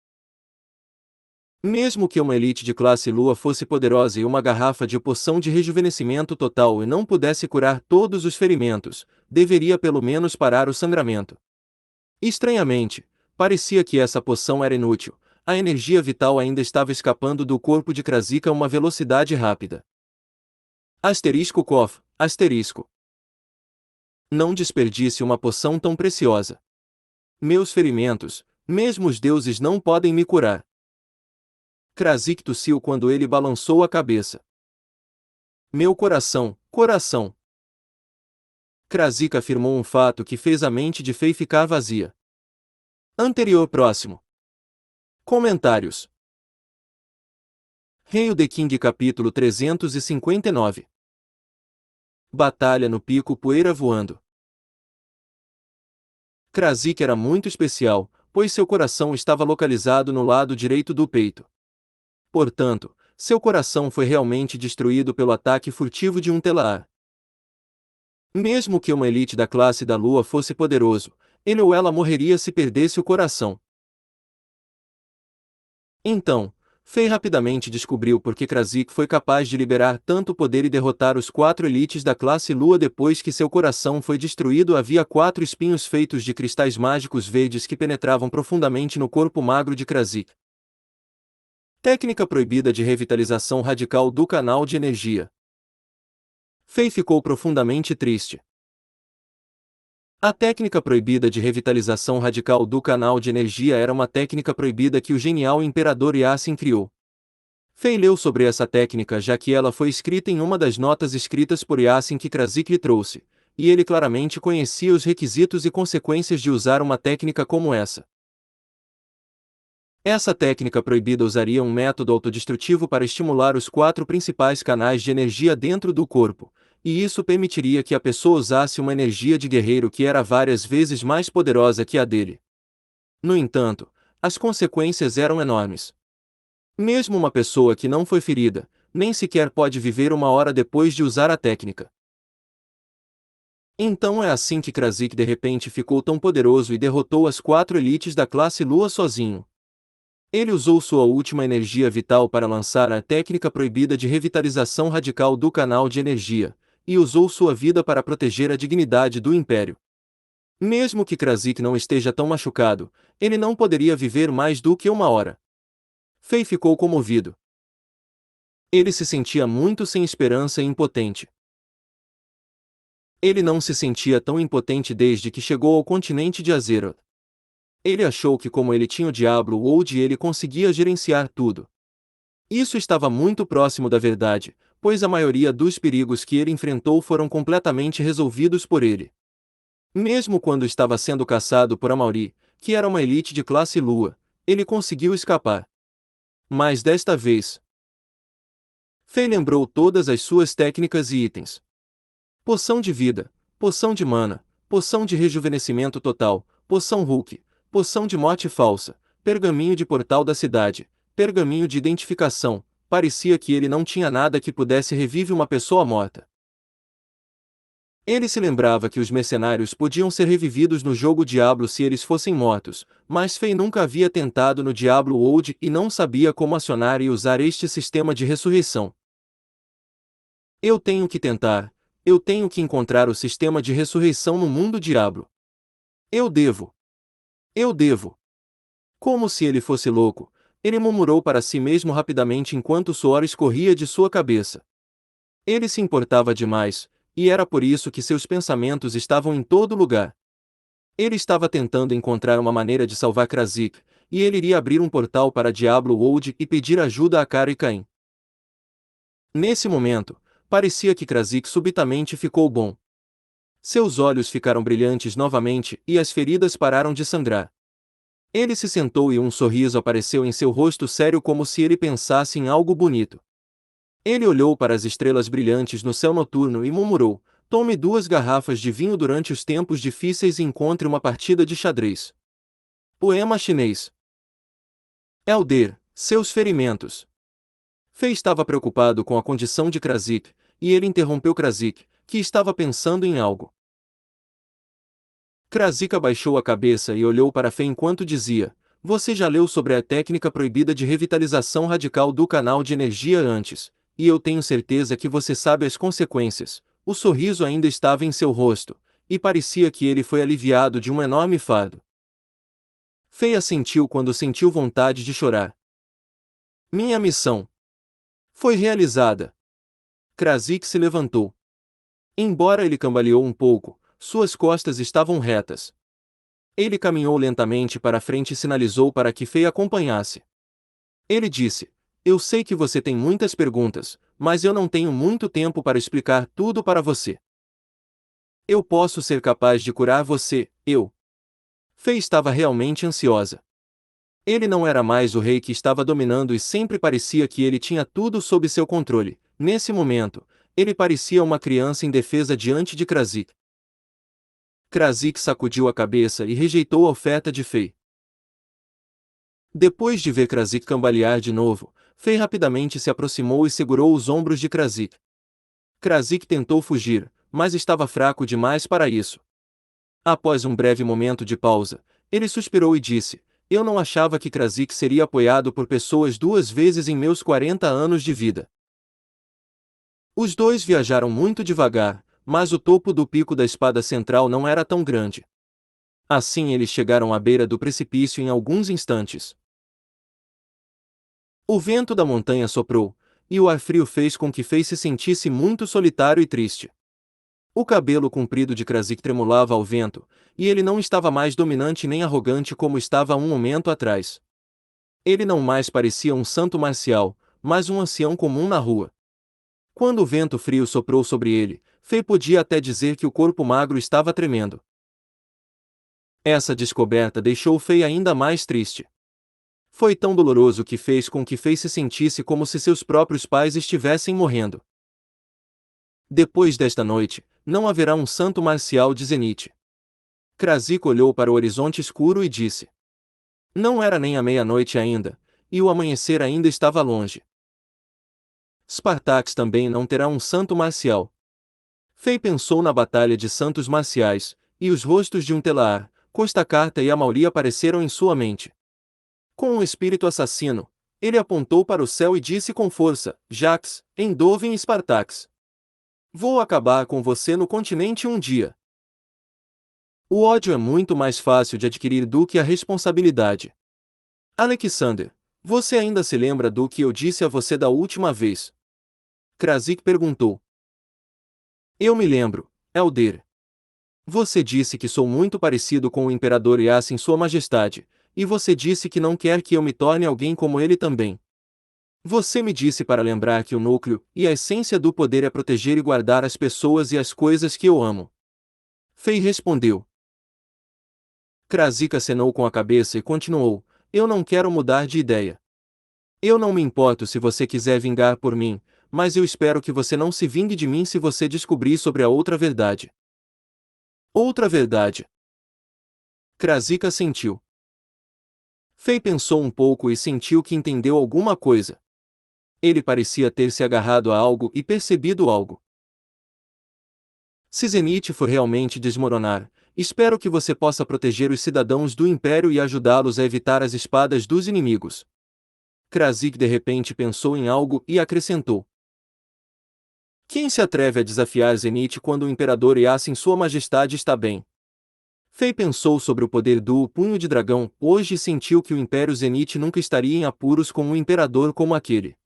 Mesmo que uma elite de classe Lua fosse poderosa e uma garrafa de poção de rejuvenescimento total não pudesse curar todos os ferimentos, deveria pelo menos parar o sangramento. Estranhamente, parecia que essa poção era inútil. A energia vital ainda estava escapando do corpo de Krasik a uma velocidade rápida. Asterisco Kof, asterisco. Não desperdice uma poção tão preciosa. Meus ferimentos, mesmo os deuses não podem me curar. Krasik tossiu quando ele balançou a cabeça. Meu coração, coração. Krasik afirmou um fato que fez a mente de Fei ficar vazia. Anterior próximo. Comentários. Hail the King capítulo 359. Batalha no pico poeira voando. Krasik era muito especial, pois seu coração estava localizado no lado direito do peito. Portanto, seu coração foi realmente destruído pelo ataque furtivo de um Telaar. Mesmo que uma elite da classe da Lua fosse poderoso, ele ou ela morreria se perdesse o coração. Então, Fei rapidamente descobriu por que Krasik foi capaz de liberar tanto poder e derrotar os 4 elites da classe Lua depois que seu coração foi destruído. Havia 4 espinhos feitos de cristais mágicos verdes que penetravam profundamente no corpo magro de Krasik. Técnica proibida de revitalização radical do canal de energia. Fei ficou profundamente triste. A técnica proibida de revitalização radical do canal de energia era uma técnica proibida que o genial imperador Yasin criou. Fei leu sobre essa técnica já que ela foi escrita em uma das notas escritas por Yasin que Krasik lhe trouxe, e ele claramente conhecia os requisitos e consequências de usar uma técnica como essa. Essa técnica proibida usaria um método autodestrutivo para estimular os 4 principais canais de energia dentro do corpo, e isso permitiria que a pessoa usasse uma energia de guerreiro que era várias vezes mais poderosa que a dele. No entanto, as consequências eram enormes. Mesmo uma pessoa que não foi ferida, nem sequer pode viver uma hora depois de usar a técnica. Então é assim que Krasik de repente ficou tão poderoso e derrotou as 4 elites da classe Lua sozinho. Ele usou sua última energia vital para lançar a técnica proibida de revitalização radical do canal de energia, e usou sua vida para proteger a dignidade do Império. Mesmo que Krasik não esteja tão machucado, ele não poderia viver mais do que uma hora. Fei ficou comovido. Ele se sentia muito sem esperança e impotente. Ele não se sentia tão impotente desde que chegou ao continente de Azeroth. Ele achou que como ele tinha o Diablo Wold ele conseguia gerenciar tudo. Isso estava muito próximo da verdade, pois a maioria dos perigos que ele enfrentou foram completamente resolvidos por ele. Mesmo quando estava sendo caçado por Amauri, que era uma elite de classe Lua, ele conseguiu escapar. Mas desta vez, Fei lembrou todas as suas técnicas e itens. Poção de vida, poção de mana, poção de rejuvenescimento total, poção Hulk, poção de morte falsa, pergaminho de portal da cidade, pergaminho de identificação. Parecia que ele não tinha nada que pudesse reviver uma pessoa morta. Ele se lembrava que os mercenários podiam ser revividos no jogo Diablo se eles fossem mortos, mas Fei nunca havia tentado no Diablo Old e não sabia como acionar e usar este sistema de ressurreição. Eu tenho que tentar. Eu tenho que encontrar o sistema de ressurreição no mundo Diablo. Eu devo. Eu devo. Como se ele fosse louco, ele murmurou para si mesmo rapidamente enquanto o suor escorria de sua cabeça. Ele se importava demais, e era por isso que seus pensamentos estavam em todo lugar. Ele estava tentando encontrar uma maneira de salvar Krazik, e ele iria abrir um portal para Diablo Old e pedir ajuda a Cara e Caim. Nesse momento, parecia que Krazik subitamente ficou bom. Seus olhos ficaram brilhantes novamente e as feridas pararam de sangrar. Ele se sentou e um sorriso apareceu em seu rosto sério como se ele pensasse em algo bonito. Ele olhou para as estrelas brilhantes no céu noturno e murmurou: tome 2 garrafas de vinho durante os tempos difíceis e encontre uma partida de xadrez. Poema chinês. Elder, seus ferimentos. Fei estava preocupado com a condição de Krazik, e ele interrompeu Krazik, que estava pensando em algo. Krazik abaixou a cabeça e olhou para Fei enquanto dizia: você já leu sobre a técnica proibida de revitalização radical do canal de energia antes, e eu tenho certeza que você sabe as consequências. O sorriso ainda estava em seu rosto, e parecia que ele foi aliviado de um enorme fardo. Fei assentiu quando sentiu vontade de chorar. Minha missão foi realizada. Krazik se levantou. Embora ele cambaleou um pouco, suas costas estavam retas. Ele caminhou lentamente para a frente e sinalizou para que Fei acompanhasse. Ele disse: eu sei que você tem muitas perguntas, mas eu não tenho muito tempo para explicar tudo para você. Eu posso ser capaz de curar você, eu. Fei estava realmente ansiosa. Ele não era mais o rei que estava dominando e sempre parecia que ele tinha tudo sob seu controle. Nesse momento, ele parecia uma criança indefesa diante de Krazik. Krazik sacudiu a cabeça e rejeitou a oferta de Fei. Depois de ver Krazik cambalear de novo, Fei rapidamente se aproximou e segurou os ombros de Krazik. Krazik tentou fugir, mas estava fraco demais para isso. Após um breve momento de pausa, ele suspirou e disse: eu não achava que Krazik seria apoiado por pessoas 2 vezes em meus 40 anos de vida. Os dois viajaram muito devagar, mas o topo do pico da espada central não era tão grande. Assim eles chegaram à beira do precipício em alguns instantes. O vento da montanha soprou, e o ar frio fez com que Fei se sentisse muito solitário e triste. O cabelo comprido de Krazik tremulava ao vento, e ele não estava mais dominante nem arrogante como estava há um momento atrás. Ele não mais parecia um santo marcial, mas um ancião comum na rua. Quando o vento frio soprou sobre ele, Fei podia até dizer que o corpo magro estava tremendo. Essa descoberta deixou Fei ainda mais triste. Foi tão doloroso que fez com que Fei se sentisse como se seus próprios pais estivessem morrendo. Depois desta noite, não haverá um santo marcial de Zenith. Krazik olhou para o horizonte escuro e disse. Não era nem a meia-noite ainda, e o amanhecer ainda estava longe. Spartax também não terá um santo marcial. Fei pensou na batalha de santos marciais, e os rostos de Untelar, Costacarta e Amauri apareceram em sua mente. Com um espírito assassino, ele apontou para o céu e disse com força: Jax, Endoven e Spartax. Vou acabar com você no continente um dia. O ódio é muito mais fácil de adquirir do que a responsabilidade. Alexander, você ainda se lembra do que eu disse a você da última vez? Krazik perguntou. Eu me lembro, Elder. Você disse que sou muito parecido com o Imperador Yasin Sua Majestade, e você disse que não quer que eu me torne alguém como ele também. Você me disse para lembrar que o núcleo e a essência do poder é proteger e guardar as pessoas e as coisas que eu amo. Fei respondeu. Krazik acenou com a cabeça e continuou: eu não quero mudar de ideia. Eu não me importo se você quiser vingar por mim, mas eu espero que você não se vingue de mim se você descobrir sobre a outra verdade. Outra verdade. Krazik assentiu. Fei pensou um pouco e sentiu que entendeu alguma coisa. Ele parecia ter se agarrado a algo e percebido algo. Se Zenith for realmente desmoronar, espero que você possa proteger os cidadãos do Império e ajudá-los a evitar as espadas dos inimigos. Krasik de repente pensou em algo e acrescentou: quem se atreve a desafiar Zenith quando o Imperador Yasin Sua Majestade está bem? Fei pensou sobre o poder do Punho de Dragão hoje e sentiu que o Império Zenith nunca estaria em apuros com um imperador como aquele.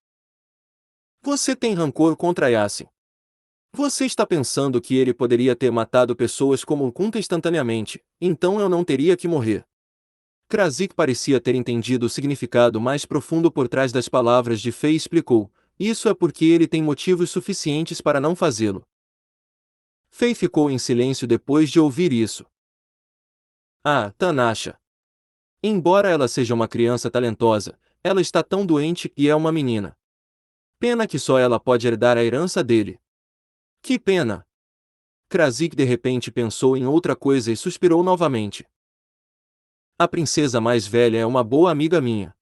Você tem rancor contra Yasin. Você está pensando que ele poderia ter matado pessoas como Kunta instantaneamente, então eu não teria que morrer. Krasik parecia ter entendido o significado mais profundo por trás das palavras de Fei e explicou: isso é porque ele tem motivos suficientes para não fazê-lo. Fei ficou em silêncio depois de ouvir isso. Ah, Tanasha. Embora ela seja uma criança talentosa, ela está tão doente e é uma menina. Pena que só ela pode herdar a herança dele. Que pena! Krasik de repente pensou em outra coisa e suspirou novamente. A princesa mais velha é uma boa amiga minha.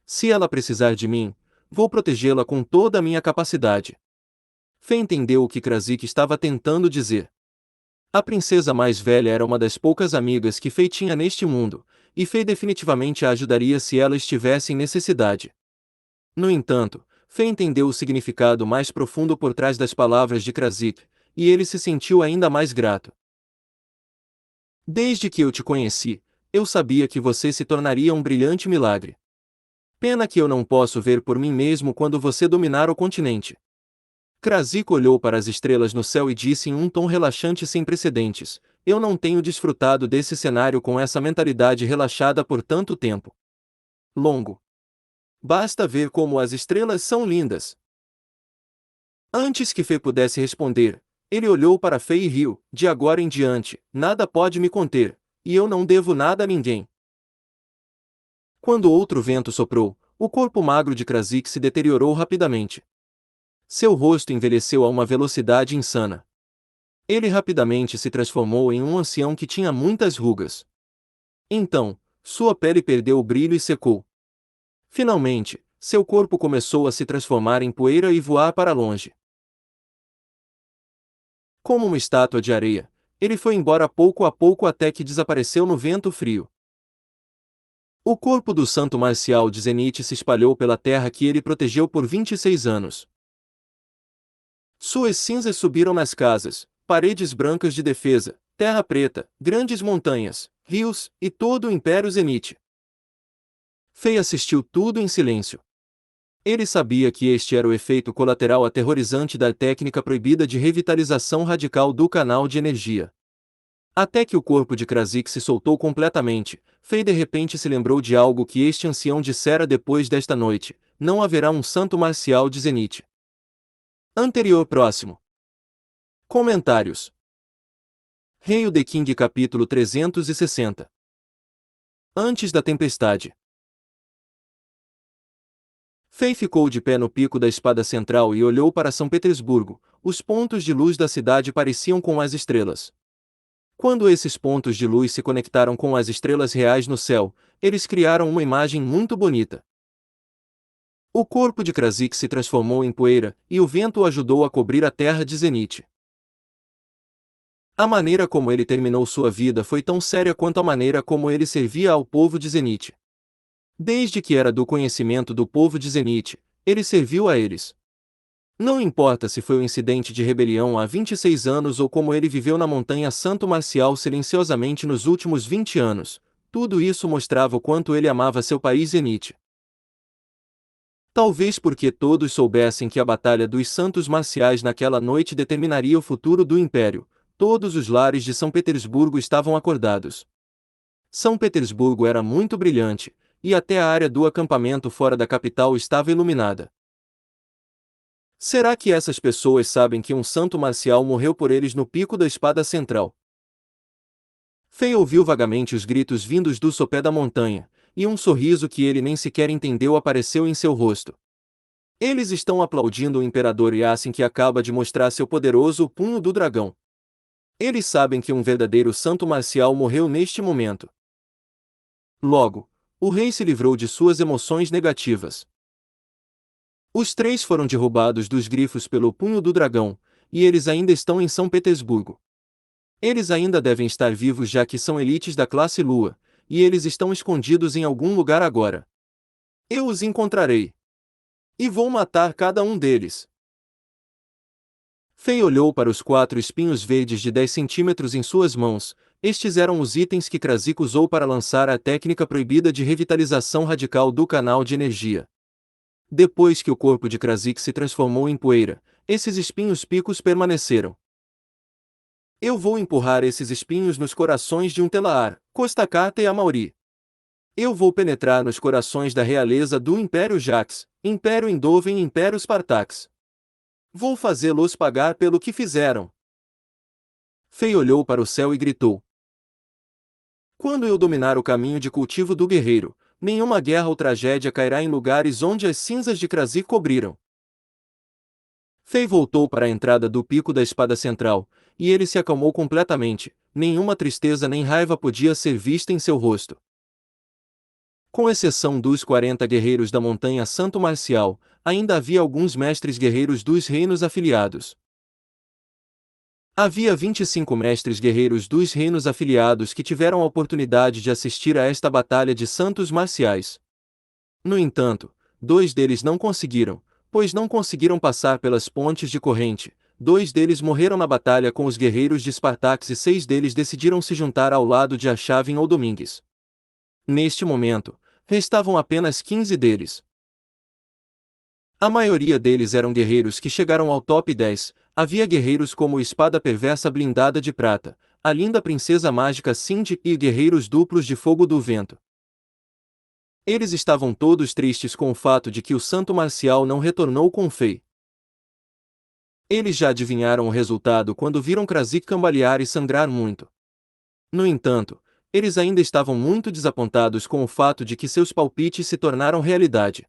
Se ela precisar de mim, vou protegê-la com toda a minha capacidade. Fei entendeu o que Krasik estava tentando dizer. A princesa mais velha era uma das poucas amigas que Fei tinha neste mundo, e Fei definitivamente a ajudaria se ela estivesse em necessidade. No entanto, Fei entendeu o significado mais profundo por trás das palavras de Krasik, e ele se sentiu ainda mais grato. Desde que eu te conheci, eu sabia que você se tornaria um brilhante milagre. Pena que eu não posso ver por mim mesmo quando você dominar o continente. Krasik olhou para as estrelas no céu e disse em um tom relaxante sem precedentes: eu não tenho desfrutado desse cenário com essa mentalidade relaxada por tanto tempo. Longo. Basta ver como as estrelas são lindas. Antes que Fei pudesse responder, ele olhou para Fei e riu: de agora em diante, nada pode me conter, e eu não devo nada a ninguém. Quando outro vento soprou, o corpo magro de Krasik se deteriorou rapidamente. Seu rosto envelheceu a uma velocidade insana. Ele rapidamente se transformou em um ancião que tinha muitas rugas. Então, sua pele perdeu o brilho e secou. Finalmente, seu corpo começou a se transformar em poeira e voar para longe. Como uma estátua de areia, ele foi embora pouco a pouco até que desapareceu no vento frio. O corpo do santo marcial de Zenith se espalhou pela terra que ele protegeu por 26 anos. Suas cinzas subiram nas casas, paredes brancas de defesa, terra preta, grandes montanhas, rios, e todo o Império Zenith. Fei assistiu tudo em silêncio. Ele sabia que este era o efeito colateral aterrorizante da técnica proibida de revitalização radical do canal de energia. Até que o corpo de Krasik se soltou completamente, Fei de repente se lembrou de algo que este ancião dissera depois desta noite: não haverá um santo marcial de Zenith. Anterior próximo. Comentários. Rei o The King capítulo 360. Antes da tempestade. Fei ficou de pé no pico da espada central e olhou para São Petersburgo. Os pontos de luz da cidade pareciam com as estrelas. Quando esses pontos de luz se conectaram com as estrelas reais no céu, eles criaram uma imagem muito bonita. O corpo de Krasik se transformou em poeira, e o vento o ajudou a cobrir a terra de Zenith. A maneira como ele terminou sua vida foi tão séria quanto a maneira como ele servia ao povo de Zenith. Desde que era do conhecimento do povo de Zenith, ele serviu a eles. Não importa se foi um incidente de rebelião há 26 anos ou como ele viveu na montanha Santo Marcial silenciosamente nos últimos 20 anos, tudo isso mostrava o quanto ele amava seu país Zenith. Talvez porque todos soubessem que a Batalha dos Santos Marciais naquela noite determinaria o futuro do Império, todos os lares de São Petersburgo estavam acordados. São Petersburgo era muito brilhante, e até a área do acampamento fora da capital estava iluminada. Será que essas pessoas sabem que um santo marcial morreu por eles no pico da espada central? Fei ouviu vagamente os gritos vindos do sopé da montanha, e um sorriso que ele nem sequer entendeu apareceu em seu rosto. Eles estão aplaudindo o Imperador Yasin que acaba de mostrar seu poderoso punho do dragão. Eles sabem que um verdadeiro santo marcial morreu neste momento. Logo, o rei se livrou de suas emoções negativas. Os três foram derrubados dos grifos pelo punho do dragão, e eles ainda estão em São Petersburgo. Eles ainda devem estar vivos já que são elites da classe Lua, e eles estão escondidos em algum lugar agora. Eu os encontrarei. E vou matar cada um deles. Fei olhou para os 4 espinhos verdes de 10 centímetros em suas mãos. Estes eram os itens que Krasik usou para lançar a técnica proibida de revitalização radical do canal de energia. Depois que o corpo de Krasik se transformou em poeira, esses espinhos picos permaneceram. Eu vou empurrar esses espinhos nos corações de um Telaar, Costacata e Amauri. Eu vou penetrar nos corações da realeza do Império Jax, Império Endoven e Império Spartax. Vou fazê-los pagar pelo que fizeram. Fei olhou para o céu e gritou. Quando eu dominar o caminho de cultivo do guerreiro, nenhuma guerra ou tragédia cairá em lugares onde as cinzas de Krasik cobriram. Fei voltou para a entrada do pico da espada central, e ele se acalmou completamente, nenhuma tristeza nem raiva podia ser vista em seu rosto. Com exceção dos 40 guerreiros da Montanha Santo Marcial, ainda havia alguns mestres guerreiros dos reinos afiliados. Havia 25 mestres guerreiros dos reinos afiliados que tiveram a oportunidade de assistir a esta batalha de santos marciais. No entanto, 2 deles não conseguiram, pois não conseguiram passar pelas pontes de corrente. 2 deles morreram na batalha com os guerreiros de Spartax e 6 deles decidiram se juntar ao lado de Arshavin ou Domingues. Neste momento, restavam apenas 15 deles. A maioria deles eram guerreiros que chegaram ao top 10, havia guerreiros como Espada Perversa Blindada de Prata, a linda Princesa Mágica Cindy e guerreiros duplos de Fogo do Vento. Eles estavam todos tristes com o fato de que o Santo Marcial não retornou com Fei. Eles já adivinharam o resultado quando viram Krasik cambalear e sangrar muito. No entanto, eles ainda estavam muito desapontados com o fato de que seus palpites se tornaram realidade.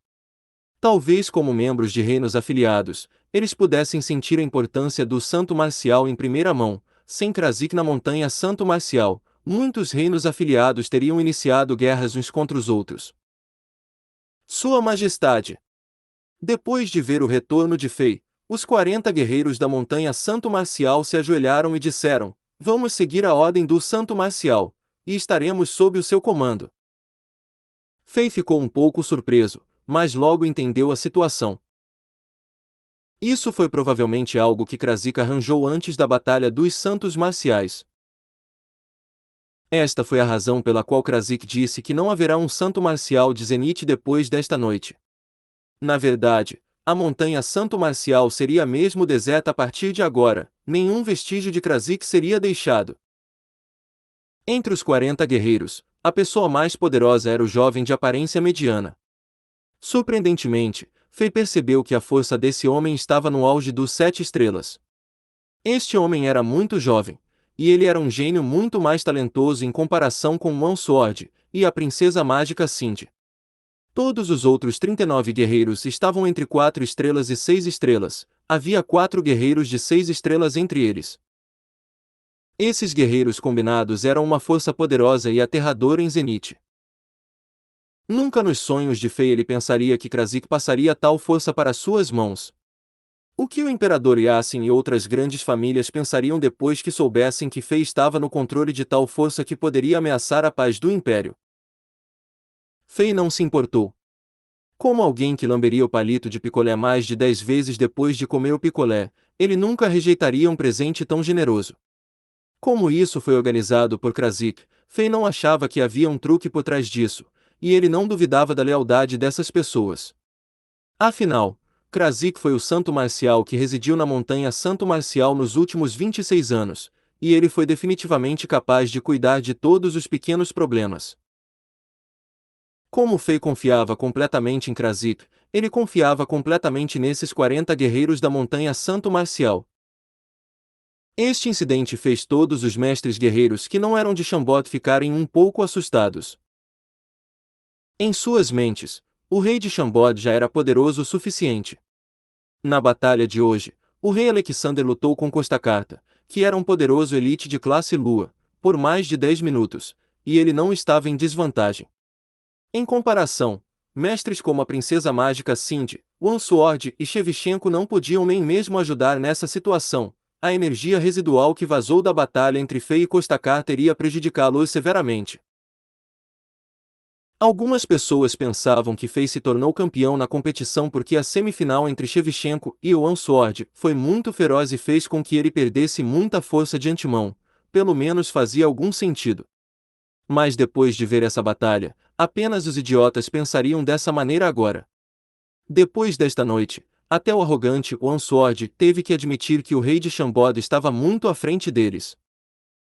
Talvez como membros de reinos afiliados, eles pudessem sentir a importância do Santo Marcial em primeira mão. Sem Krasik na Montanha Santo Marcial, muitos reinos afiliados teriam iniciado guerras uns contra os outros. Sua Majestade! Depois de ver o retorno de Fei, os 40 guerreiros da Montanha Santo Marcial se ajoelharam e disseram: Vamos seguir a ordem do Santo Marcial, e estaremos sob o seu comando. Fei ficou um pouco surpreso, mas logo entendeu a situação. Isso foi provavelmente algo que Krasik arranjou antes da Batalha dos Santos Marciais. Esta foi a razão pela qual Krasik disse que não haverá um santo marcial de Zenith depois desta noite. Na verdade, a Montanha Santo Marcial seria mesmo deserta a partir de agora, nenhum vestígio de Krasik seria deixado. Entre os 40 guerreiros, a pessoa mais poderosa era o jovem de aparência mediana. Surpreendentemente, Fei percebeu que a força desse homem estava no auge dos 7 estrelas. Este homem era muito jovem, e ele era um gênio muito mais talentoso em comparação com Mão Sword e a princesa mágica Cindy. Todos os outros 39 guerreiros estavam entre 4 estrelas e 6 estrelas, havia 4 guerreiros de 6 estrelas entre eles. Esses guerreiros combinados eram uma força poderosa e aterradora em Zenith. Nunca nos sonhos de Fei ele pensaria que Krasik passaria tal força para suas mãos. O que o Imperador Yassin e outras grandes famílias pensariam depois que soubessem que Fei estava no controle de tal força que poderia ameaçar a paz do Império? Fei não se importou. Como alguém que lamberia o palito de picolé mais de 10 vezes depois de comer o picolé, ele nunca rejeitaria um presente tão generoso. Como isso foi organizado por Krasik, Fei não achava que havia um truque por trás disso, e ele não duvidava da lealdade dessas pessoas. Afinal, Krasik foi o santo marcial que residiu na Montanha Santo Marcial nos últimos 26 anos, e ele foi definitivamente capaz de cuidar de todos os pequenos problemas. Como Fei confiava completamente em Krasik, ele confiava completamente nesses 40 guerreiros da Montanha Santo Marcial. Este incidente fez todos os mestres guerreiros que não eram de Shambot ficarem um pouco assustados. Em suas mentes, o rei de Shambod já era poderoso o suficiente. Na batalha de hoje, o rei Alexander lutou com Costacata, que era um poderoso elite de classe Lua, por mais de 10 minutos, e ele não estava em desvantagem. Em comparação, mestres como a princesa mágica Cindy, Sword e Shevchenko não podiam nem mesmo ajudar nessa situação. A energia residual que vazou da batalha entre Fei e Kostakar teria prejudicá-los severamente. Algumas pessoas pensavam que Fei se tornou campeão na competição porque a semifinal entre Shevchenko e Sword foi muito feroz e fez com que ele perdesse muita força de antemão. Pelo menos fazia algum sentido. Mas depois de ver essa batalha, apenas os idiotas pensariam dessa maneira agora. Depois desta noite, até o arrogante Sword teve que admitir que o rei de Chambord estava muito à frente deles.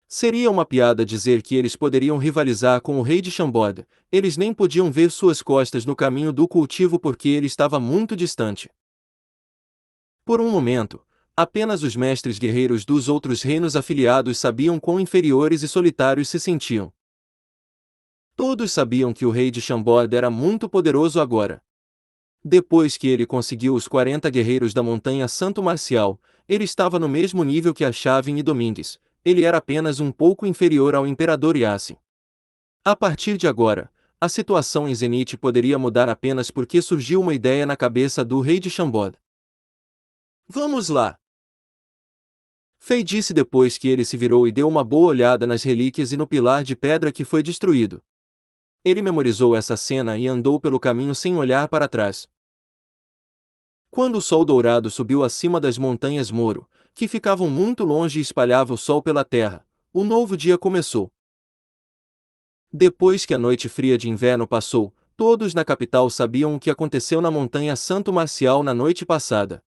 Seria uma piada dizer que eles poderiam rivalizar com o rei de Chambord. Eles nem podiam ver suas costas no caminho do cultivo porque ele estava muito distante. Por um momento, apenas os mestres guerreiros dos outros reinos afiliados sabiam quão inferiores e solitários se sentiam. Todos sabiam que o rei de Chambord era muito poderoso agora. Depois que ele conseguiu os 40 guerreiros da Montanha Santo Marcial, ele estava no mesmo nível que Arshavin e Domingues. Ele era apenas um pouco inferior ao Imperador Yassin. A partir de agora, a situação em Zenith poderia mudar apenas porque surgiu uma ideia na cabeça do rei de Chambord. Vamos lá! Fei disse depois que ele se virou e deu uma boa olhada nas relíquias e no pilar de pedra que foi destruído. Ele memorizou essa cena e andou pelo caminho sem olhar para trás. Quando o sol dourado subiu acima das montanhas Moro, que ficavam muito longe e espalhava o sol pela terra, o novo dia começou. Depois que a noite fria de inverno passou, todos na capital sabiam o que aconteceu na Montanha Santo Marcial na noite passada.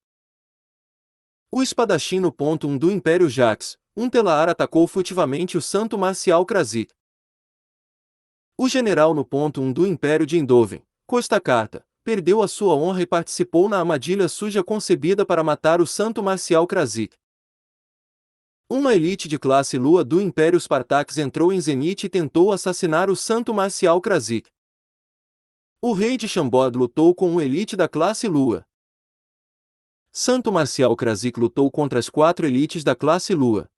O espadachim no ponto 1 do Império Jax, Telaar atacou furtivamente o Santo Marcial Krasik. O general no ponto 1 do Império de Endoven, Costacarta, perdeu a sua honra e participou na armadilha suja concebida para matar o Santo Marcial Krasik. Uma elite de classe Lua do Império Spartax entrou em Zenith e tentou assassinar o Santo Marcial Krasik. O rei de Chambord lutou com uma elite da classe Lua. Santo Marcial Krasik lutou contra as 4 elites da classe Lua.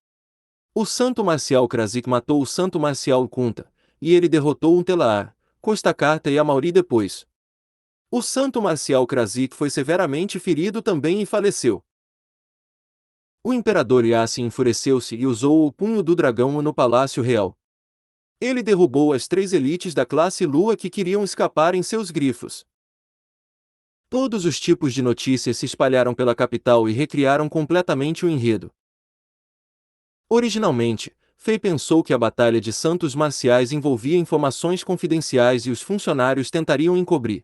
O Santo Marcial Krasik matou o Santo Marcial Kunta, e ele derrotou Telaar, Costacarta e Amauri depois. O Santo Marcial Krasik foi severamente ferido também e faleceu. O imperador Yassin enfureceu-se e usou o punho do dragão no Palácio Real. Ele derrubou as 3 elites da classe Lua que queriam escapar em seus grifos. Todos os tipos de notícias se espalharam pela capital e recriaram completamente o enredo. Originalmente, Fei pensou que a Batalha de Santos Marciais envolvia informações confidenciais e os funcionários tentariam encobrir.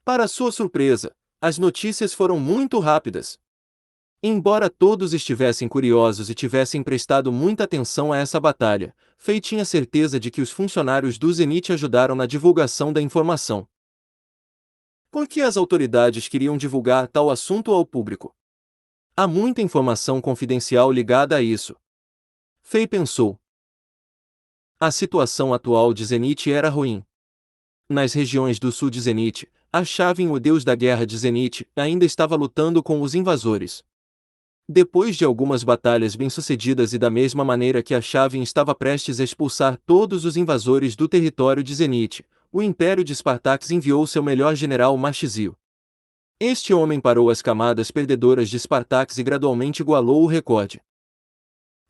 Para sua surpresa, as notícias foram muito rápidas. Embora todos estivessem curiosos e tivessem prestado muita atenção a essa batalha, Fei tinha certeza de que os funcionários do Zenith ajudaram na divulgação da informação. Por que as autoridades queriam divulgar tal assunto ao público? Há muita informação confidencial ligada a isso. Fei pensou. A situação atual de Zenith era ruim. Nas regiões do sul de Zenith, Arshavin, o deus da guerra de Zenith, ainda estava lutando com os invasores. Depois de algumas batalhas bem-sucedidas e da mesma maneira que Arshavin estava prestes a expulsar todos os invasores do território de Zenith, o Império de Spartax enviou seu melhor general Marchizio. Este homem parou as camadas perdedoras de Spartax e gradualmente igualou o recorde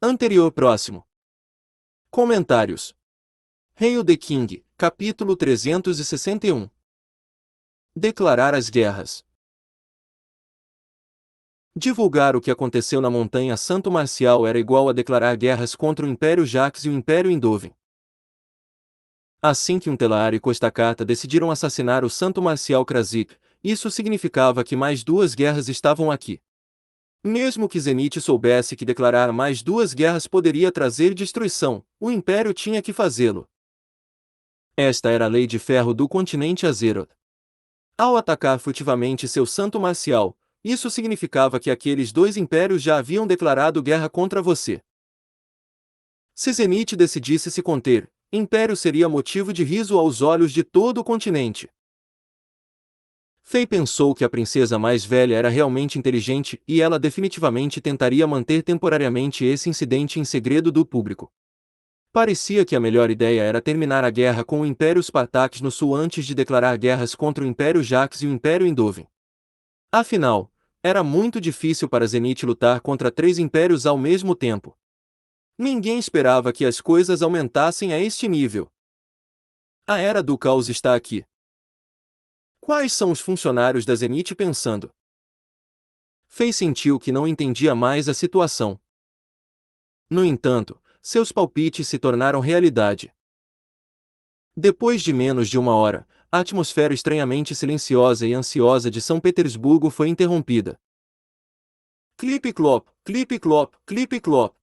anterior. Próximo. Comentários. Hail the King, capítulo 361. Declarar as guerras. Divulgar o que aconteceu na Montanha Santo Marcial era igual a declarar guerras contra o Império Jax e o Império Endoven. Assim que Telaar e Costacarta decidiram assassinar o Santo Marcial Krasik, isso significava que mais 2 guerras estavam aqui. Mesmo que Zenith soubesse que declarar mais 2 guerras poderia trazer destruição, o Império tinha que fazê-lo. Esta era a lei de ferro do continente Azeroth. Ao atacar furtivamente seu Santo Marcial, isso significava que aqueles 2 impérios já haviam declarado guerra contra você. Se Zenith decidisse se conter, Império seria motivo de riso aos olhos de todo o continente. Fei pensou que a princesa mais velha era realmente inteligente e ela definitivamente tentaria manter temporariamente esse incidente em segredo do público. Parecia que a melhor ideia era terminar a guerra com o Império Spartax no sul antes de declarar guerras contra o Império Jax e o Império Endoven. Afinal, era muito difícil para Zenith lutar contra 3 impérios ao mesmo tempo. Ninguém esperava que as coisas aumentassem a este nível. A era do caos está aqui. Quais são os funcionários da Zenith pensando? Fei sentiu que não entendia mais a situação. No entanto, seus palpites se tornaram realidade. Depois de menos de uma hora, a atmosfera estranhamente silenciosa e ansiosa de São Petersburgo foi interrompida. Clipe-clop, clipe-clop, clipe-clop.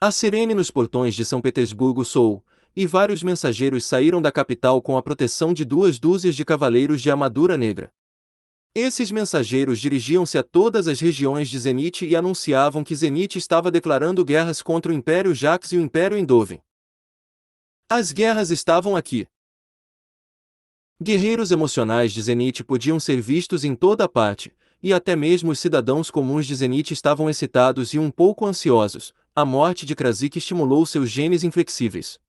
A sirene nos portões de São Petersburgo soou, e vários mensageiros saíram da capital com a proteção de 2 dúzias de cavaleiros de armadura negra. Esses mensageiros dirigiam-se a todas as regiões de Zenith e anunciavam que Zenith estava declarando guerras contra o Império Jax e o Império Endoven. As guerras estavam aqui. Guerreiros emocionais de Zenith podiam ser vistos em toda parte, e até mesmo os cidadãos comuns de Zenith estavam excitados e um pouco ansiosos. A morte de Krasik estimulou seus genes inflexíveis.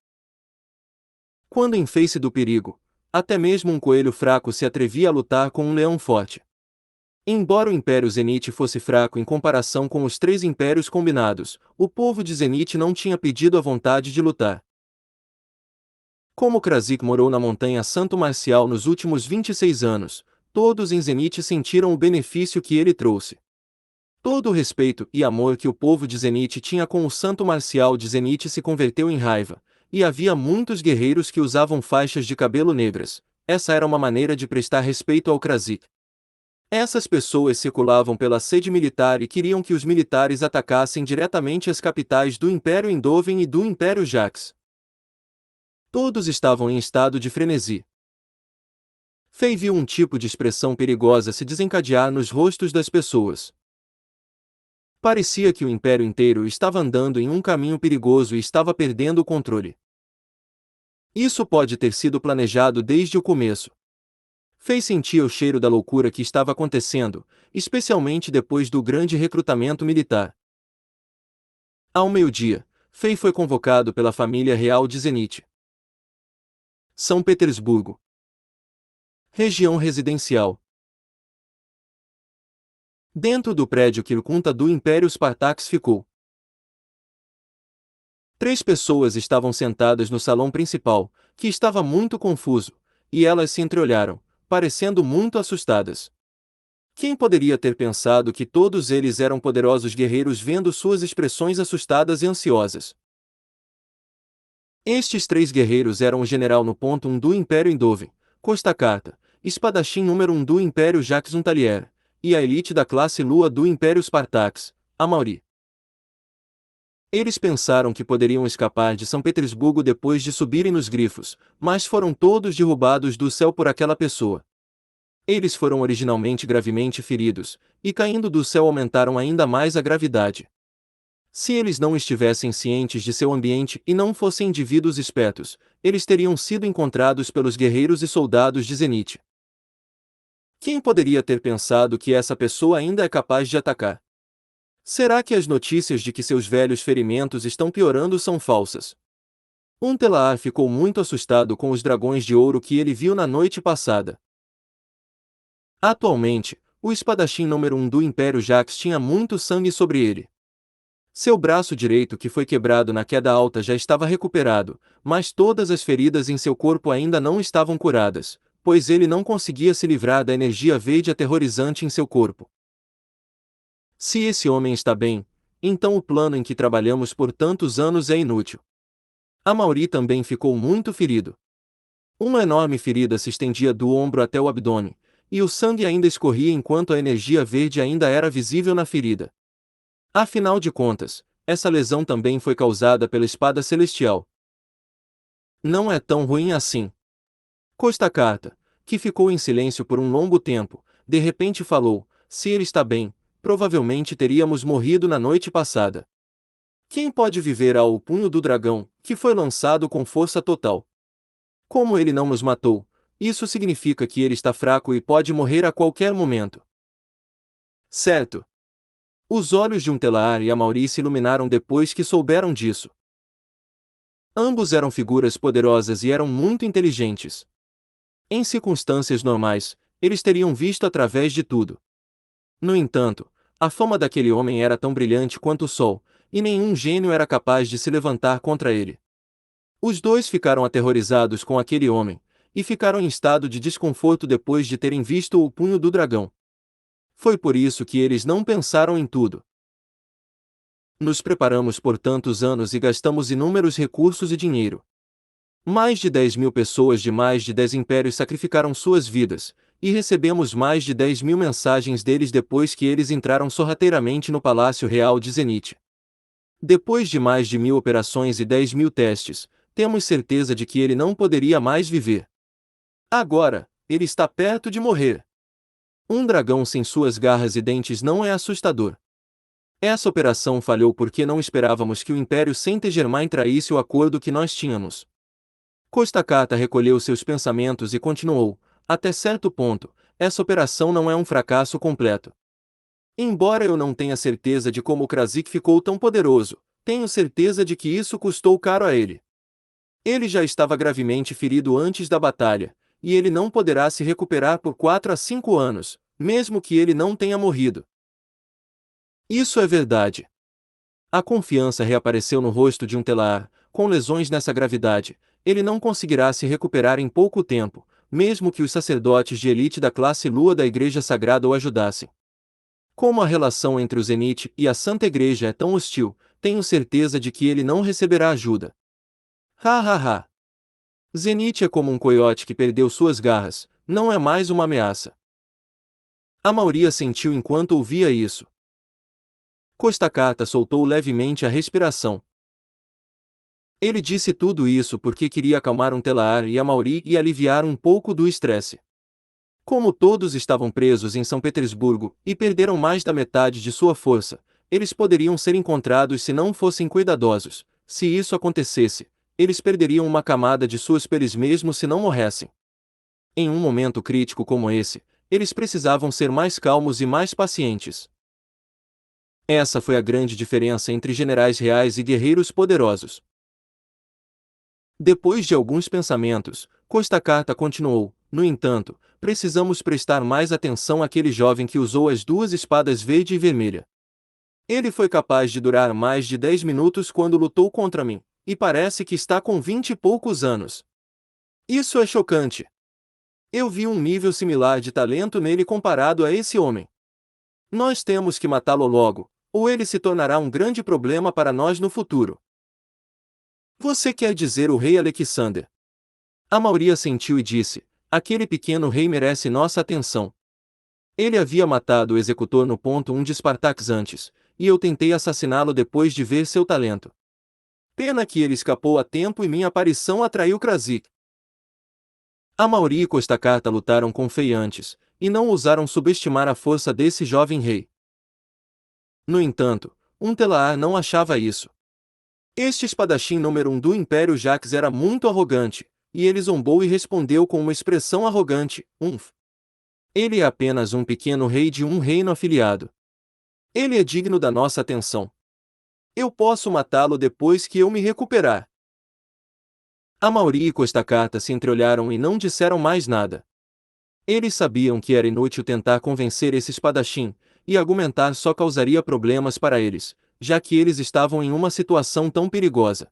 Quando em face do perigo, até mesmo um coelho fraco se atrevia a lutar com um leão forte. Embora o Império Zenith fosse fraco em comparação com os 3 impérios combinados, o povo de Zenith não tinha pedido a vontade de lutar. Como Krasik morou na Montanha Santo Marcial nos últimos 26 anos, todos em Zenith sentiram o benefício que ele trouxe. Todo o respeito e amor que o povo de Zenith tinha com o Santo Marcial de Zenith se converteu em raiva, e havia muitos guerreiros que usavam faixas de cabelo negras. Essa era uma maneira de prestar respeito ao Krasik. Essas pessoas circulavam pela sede militar e queriam que os militares atacassem diretamente as capitais do Império Endoven e do Império Jax. Todos estavam em estado de frenesi. Fei viu um tipo de expressão perigosa se desencadear nos rostos das pessoas. Parecia que o Império inteiro estava andando em um caminho perigoso e estava perdendo o controle. Isso pode ter sido planejado desde o começo. Fei sentir o cheiro da loucura que estava acontecendo, especialmente depois do grande recrutamento militar. Ao meio-dia, Fei foi convocado pela família real de Zenith. São Petersburgo. Região residencial. Dentro do prédio Kirkunta do Império Spartax ficou. 3 pessoas estavam sentadas no salão principal, que estava muito confuso, e elas se entreolharam, parecendo muito assustadas. Quem poderia ter pensado que todos eles eram poderosos guerreiros vendo suas expressões assustadas e ansiosas? Estes 3 guerreiros eram o general no ponto 1 do Império Endoven, Costa Carta, espadachim número 1 do Império Jacques Untalier, e a elite da classe Lua do Império Spartax, a Mauri. Eles pensaram que poderiam escapar de São Petersburgo depois de subirem nos grifos, mas foram todos derrubados do céu por aquela pessoa. Eles foram originalmente gravemente feridos, e caindo do céu aumentaram ainda mais a gravidade. Se eles não estivessem cientes de seu ambiente e não fossem indivíduos espertos, eles teriam sido encontrados pelos guerreiros e soldados de Zenith. Quem poderia ter pensado que essa pessoa ainda é capaz de atacar? Será que as notícias de que seus velhos ferimentos estão piorando são falsas? Telaar ficou muito assustado com os dragões de ouro que ele viu na noite passada. Atualmente, o espadachim número 1 do Império Jax tinha muito sangue sobre ele. Seu braço direito que foi quebrado na queda alta já estava recuperado, mas todas as feridas em seu corpo ainda não estavam curadas, pois ele não conseguia se livrar da energia verde aterrorizante em seu corpo. Se esse homem está bem, então o plano em que trabalhamos por tantos anos é inútil. A Mauri também ficou muito ferido. Uma enorme ferida se estendia do ombro até o abdômen, e o sangue ainda escorria enquanto a energia verde ainda era visível na ferida. Afinal de contas, essa lesão também foi causada pela espada celestial. Não é tão ruim assim. Costa Carta, que ficou em silêncio por um longo tempo, de repente falou: se ele está bem, provavelmente teríamos morrido na noite passada. Quem pode viver ao punho do dragão, que foi lançado com força total? Como ele não nos matou, isso significa que ele está fraco e pode morrer a qualquer momento. Certo. Os olhos de Telaar e a Mauri se iluminaram depois que souberam disso. Ambos eram figuras poderosas e eram muito inteligentes. Em circunstâncias normais, eles teriam visto através de tudo. No entanto, a fama daquele homem era tão brilhante quanto o sol, e nenhum gênio era capaz de se levantar contra ele. Os dois ficaram aterrorizados com aquele homem, e ficaram em estado de desconforto depois de terem visto o punho do dragão. Foi por isso que eles não pensaram em tudo. Nos preparamos por tantos anos e gastamos inúmeros recursos e dinheiro. Mais de 10.000 pessoas de mais de 10 impérios sacrificaram suas vidas, e recebemos mais de 10.000 mensagens deles depois que eles entraram sorrateiramente no Palácio Real de Zenith. Depois de mais de 1.000 operações e 10.000 testes, temos certeza de que ele não poderia mais viver. Agora, ele está perto de morrer. Um dragão sem suas garras e dentes não é assustador. Essa operação falhou porque não esperávamos que o Império Saint-Germain traísse o acordo que nós tínhamos. Costa Cata recolheu seus pensamentos e continuou: até certo ponto, essa operação não é um fracasso completo. Embora eu não tenha certeza de como o Krasik ficou tão poderoso, tenho certeza de que isso custou caro a ele. Ele já estava gravemente ferido antes da batalha, e ele não poderá se recuperar por 4 a 5 anos, mesmo que ele não tenha morrido. Isso é verdade. A confiança reapareceu no rosto de um Telar, com lesões nessa gravidade. Ele não conseguirá se recuperar em pouco tempo, mesmo que os sacerdotes de elite da classe Lua da Igreja Sagrada o ajudassem. Como a relação entre o Zenith e a Santa Igreja é tão hostil, tenho certeza de que ele não receberá ajuda. Ha ha ha! Zenith é como um coiote que perdeu suas garras, não é mais uma ameaça. A maioria sentiu enquanto ouvia isso. Costa Cata soltou levemente a respiração. Ele disse tudo isso porque queria acalmar um Telar e a Mauri e aliviar um pouco do estresse. Como todos estavam presos em São Petersburgo e perderam mais da metade de sua força, eles poderiam ser encontrados se não fossem cuidadosos. Se isso acontecesse, eles perderiam uma camada de suas peles mesmo se não morressem. Em um momento crítico como esse, eles precisavam ser mais calmos e mais pacientes. Essa foi a grande diferença entre generais reais e guerreiros poderosos. Depois de alguns pensamentos, Costa Cata continuou: no entanto, precisamos prestar mais atenção àquele jovem que usou as duas espadas verde e vermelha. Ele foi capaz de durar mais de 10 minutos quando lutou contra mim, e parece que está com 20 e poucos anos. Isso é chocante. Eu vi um nível similar de talento nele comparado a esse homem. Nós temos que matá-lo logo, ou ele se tornará um grande problema para nós no futuro. Você quer dizer o rei Alexander? A maioria sentiu e disse: aquele pequeno rei merece nossa atenção. Ele havia matado o executor no ponto 1 de Spartax antes, e eu tentei assassiná-lo depois de ver seu talento. Pena que ele escapou a tempo e minha aparição atraiu Krasik. A maioria e Costa Cata lutaram com feiantes, e não ousaram subestimar a força desse jovem rei. No entanto, um Telar não achava isso. Este espadachim número 1 do Império Jax era muito arrogante, e ele zombou e respondeu com uma expressão arrogante: Ele é apenas um pequeno rei de um reino afiliado. Ele é digno da nossa atenção. Eu posso matá-lo depois que eu me recuperar. A maioria e Costa Cata se entreolharam e não disseram mais nada. Eles sabiam que era inútil tentar convencer esse espadachim, e argumentar só causaria problemas para eles, já que eles estavam em uma situação tão perigosa.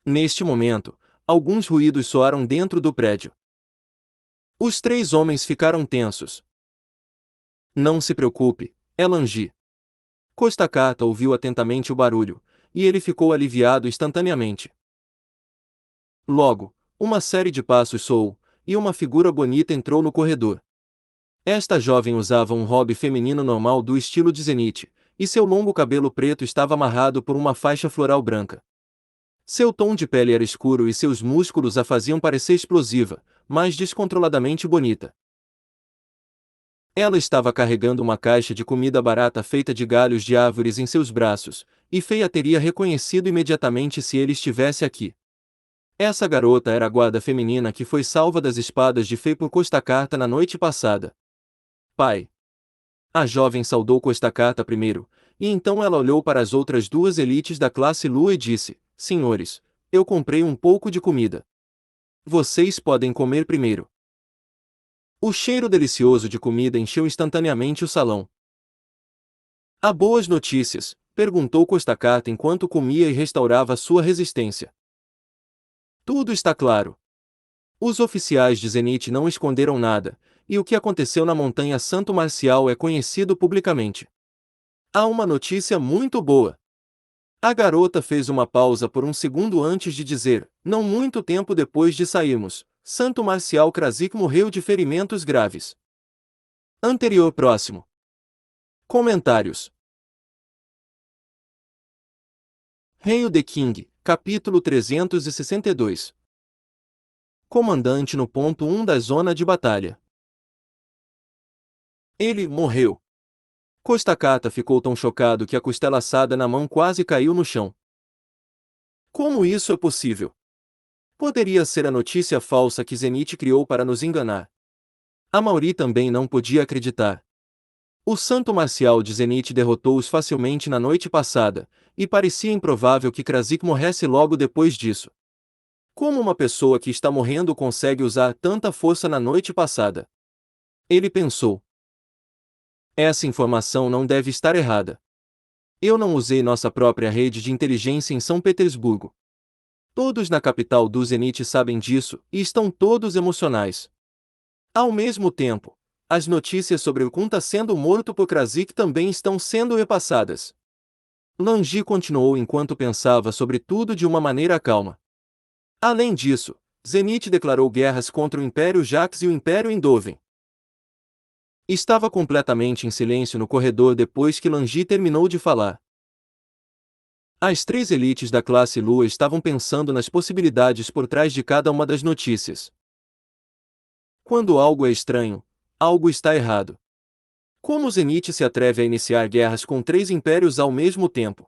Neste momento, alguns ruídos soaram dentro do prédio. Os 3 homens ficaram tensos. Não se preocupe, é Langi. Costa Cata ouviu atentamente o barulho, e ele ficou aliviado instantaneamente. Logo, uma série de passos soou, e uma figura bonita entrou no corredor. Esta jovem usava um robe feminino normal do estilo de Zenith, e seu longo cabelo preto estava amarrado por uma faixa floral branca. Seu tom de pele era escuro e seus músculos a faziam parecer explosiva, mas descontroladamente bonita. Ela estava carregando uma caixa de comida barata feita de galhos de árvores em seus braços, e Feia teria reconhecido imediatamente se ele estivesse aqui. Essa garota era a guarda feminina que foi salva das espadas de Fei por Costa Cata na noite passada. Pai. A jovem saudou Costa Cata primeiro, e então ela olhou para as outras 2 elites da classe Lua e disse: senhores, eu comprei um pouco de comida. Vocês podem comer primeiro. O cheiro delicioso de comida encheu instantaneamente o salão. Há boas notícias? Perguntou Costacata enquanto comia e restaurava sua resistência. Tudo está claro. Os oficiais de Zenith não esconderam nada, e o que aconteceu na Montanha Santo Marcial é conhecido publicamente. Há uma notícia muito boa. A garota fez uma pausa por um segundo antes de dizer, não muito tempo depois de sairmos, Santo Marcial Krasik morreu de ferimentos graves. Anterior próximo. Comentários. Hail the King, capítulo 362. Comandante no ponto 1 da zona de batalha. Ele morreu. Costacata ficou tão chocado que a costela assada na mão quase caiu no chão. Como isso é possível? Poderia ser a notícia falsa que Zenith criou para nos enganar. Amaury também não podia acreditar. O santo marcial de Zenith derrotou-os facilmente na noite passada, e parecia improvável que Krasik morresse logo depois disso. Como uma pessoa que está morrendo consegue usar tanta força na noite passada? Ele pensou. Essa informação não deve estar errada. Eu não usei nossa própria rede de inteligência em São Petersburgo. Todos na capital do Zenith sabem disso, e estão todos emocionais. Ao mesmo tempo, as notícias sobre o Kunta sendo morto por Krasik também estão sendo repassadas. Langi continuou enquanto pensava sobre tudo de uma maneira calma. Além disso, Zenith declarou guerras contra o Império Jax e o Império Endoven. Estava completamente em silêncio no corredor depois que Langi terminou de falar. As três elites da classe Lua estavam pensando nas possibilidades por trás de cada uma das notícias. Quando algo é estranho, algo está errado. Como Zenith se atreve a iniciar guerras com três impérios ao mesmo tempo?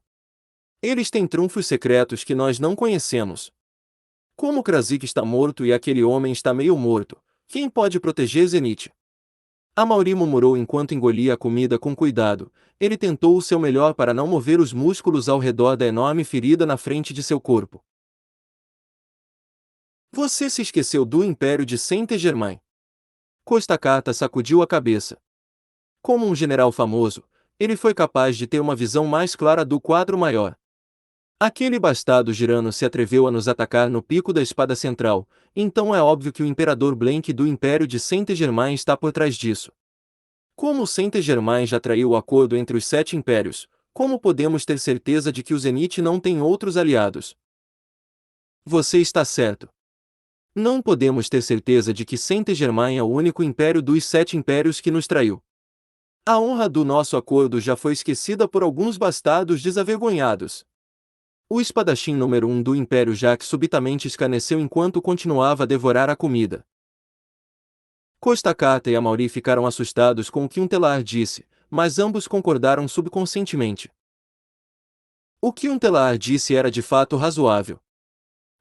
Eles têm trunfos secretos que nós não conhecemos. Como Krasik está morto e aquele homem está meio morto, quem pode proteger Zenith? Amaury murmurou enquanto engolia a comida com cuidado. Ele tentou o seu melhor para não mover os músculos ao redor da enorme ferida na frente de seu corpo. Você se esqueceu do Império de Saint-Germain. Costacata sacudiu a cabeça. Como um general famoso, ele foi capaz de ter uma visão mais clara do quadro maior. Aquele bastardo girano se atreveu a nos atacar no pico da espada central, então é óbvio que o Imperador Blank do Império de Saint-Germain está por trás disso. Como Saint-Germain já traiu o acordo entre os 7 impérios, como podemos ter certeza de que o Zenith não tem outros aliados? Você está certo. Não podemos ter certeza de que Saint-Germain é o único império dos 7 impérios que nos traiu. A honra do nosso acordo já foi esquecida por alguns bastardos desavergonhados. O espadachim número 1 do Império Jax subitamente escarneceu enquanto continuava a devorar a comida. Costacata e Amaury ficaram assustados com o que Telar disse, mas ambos concordaram subconscientemente. O que Telar disse era de fato razoável.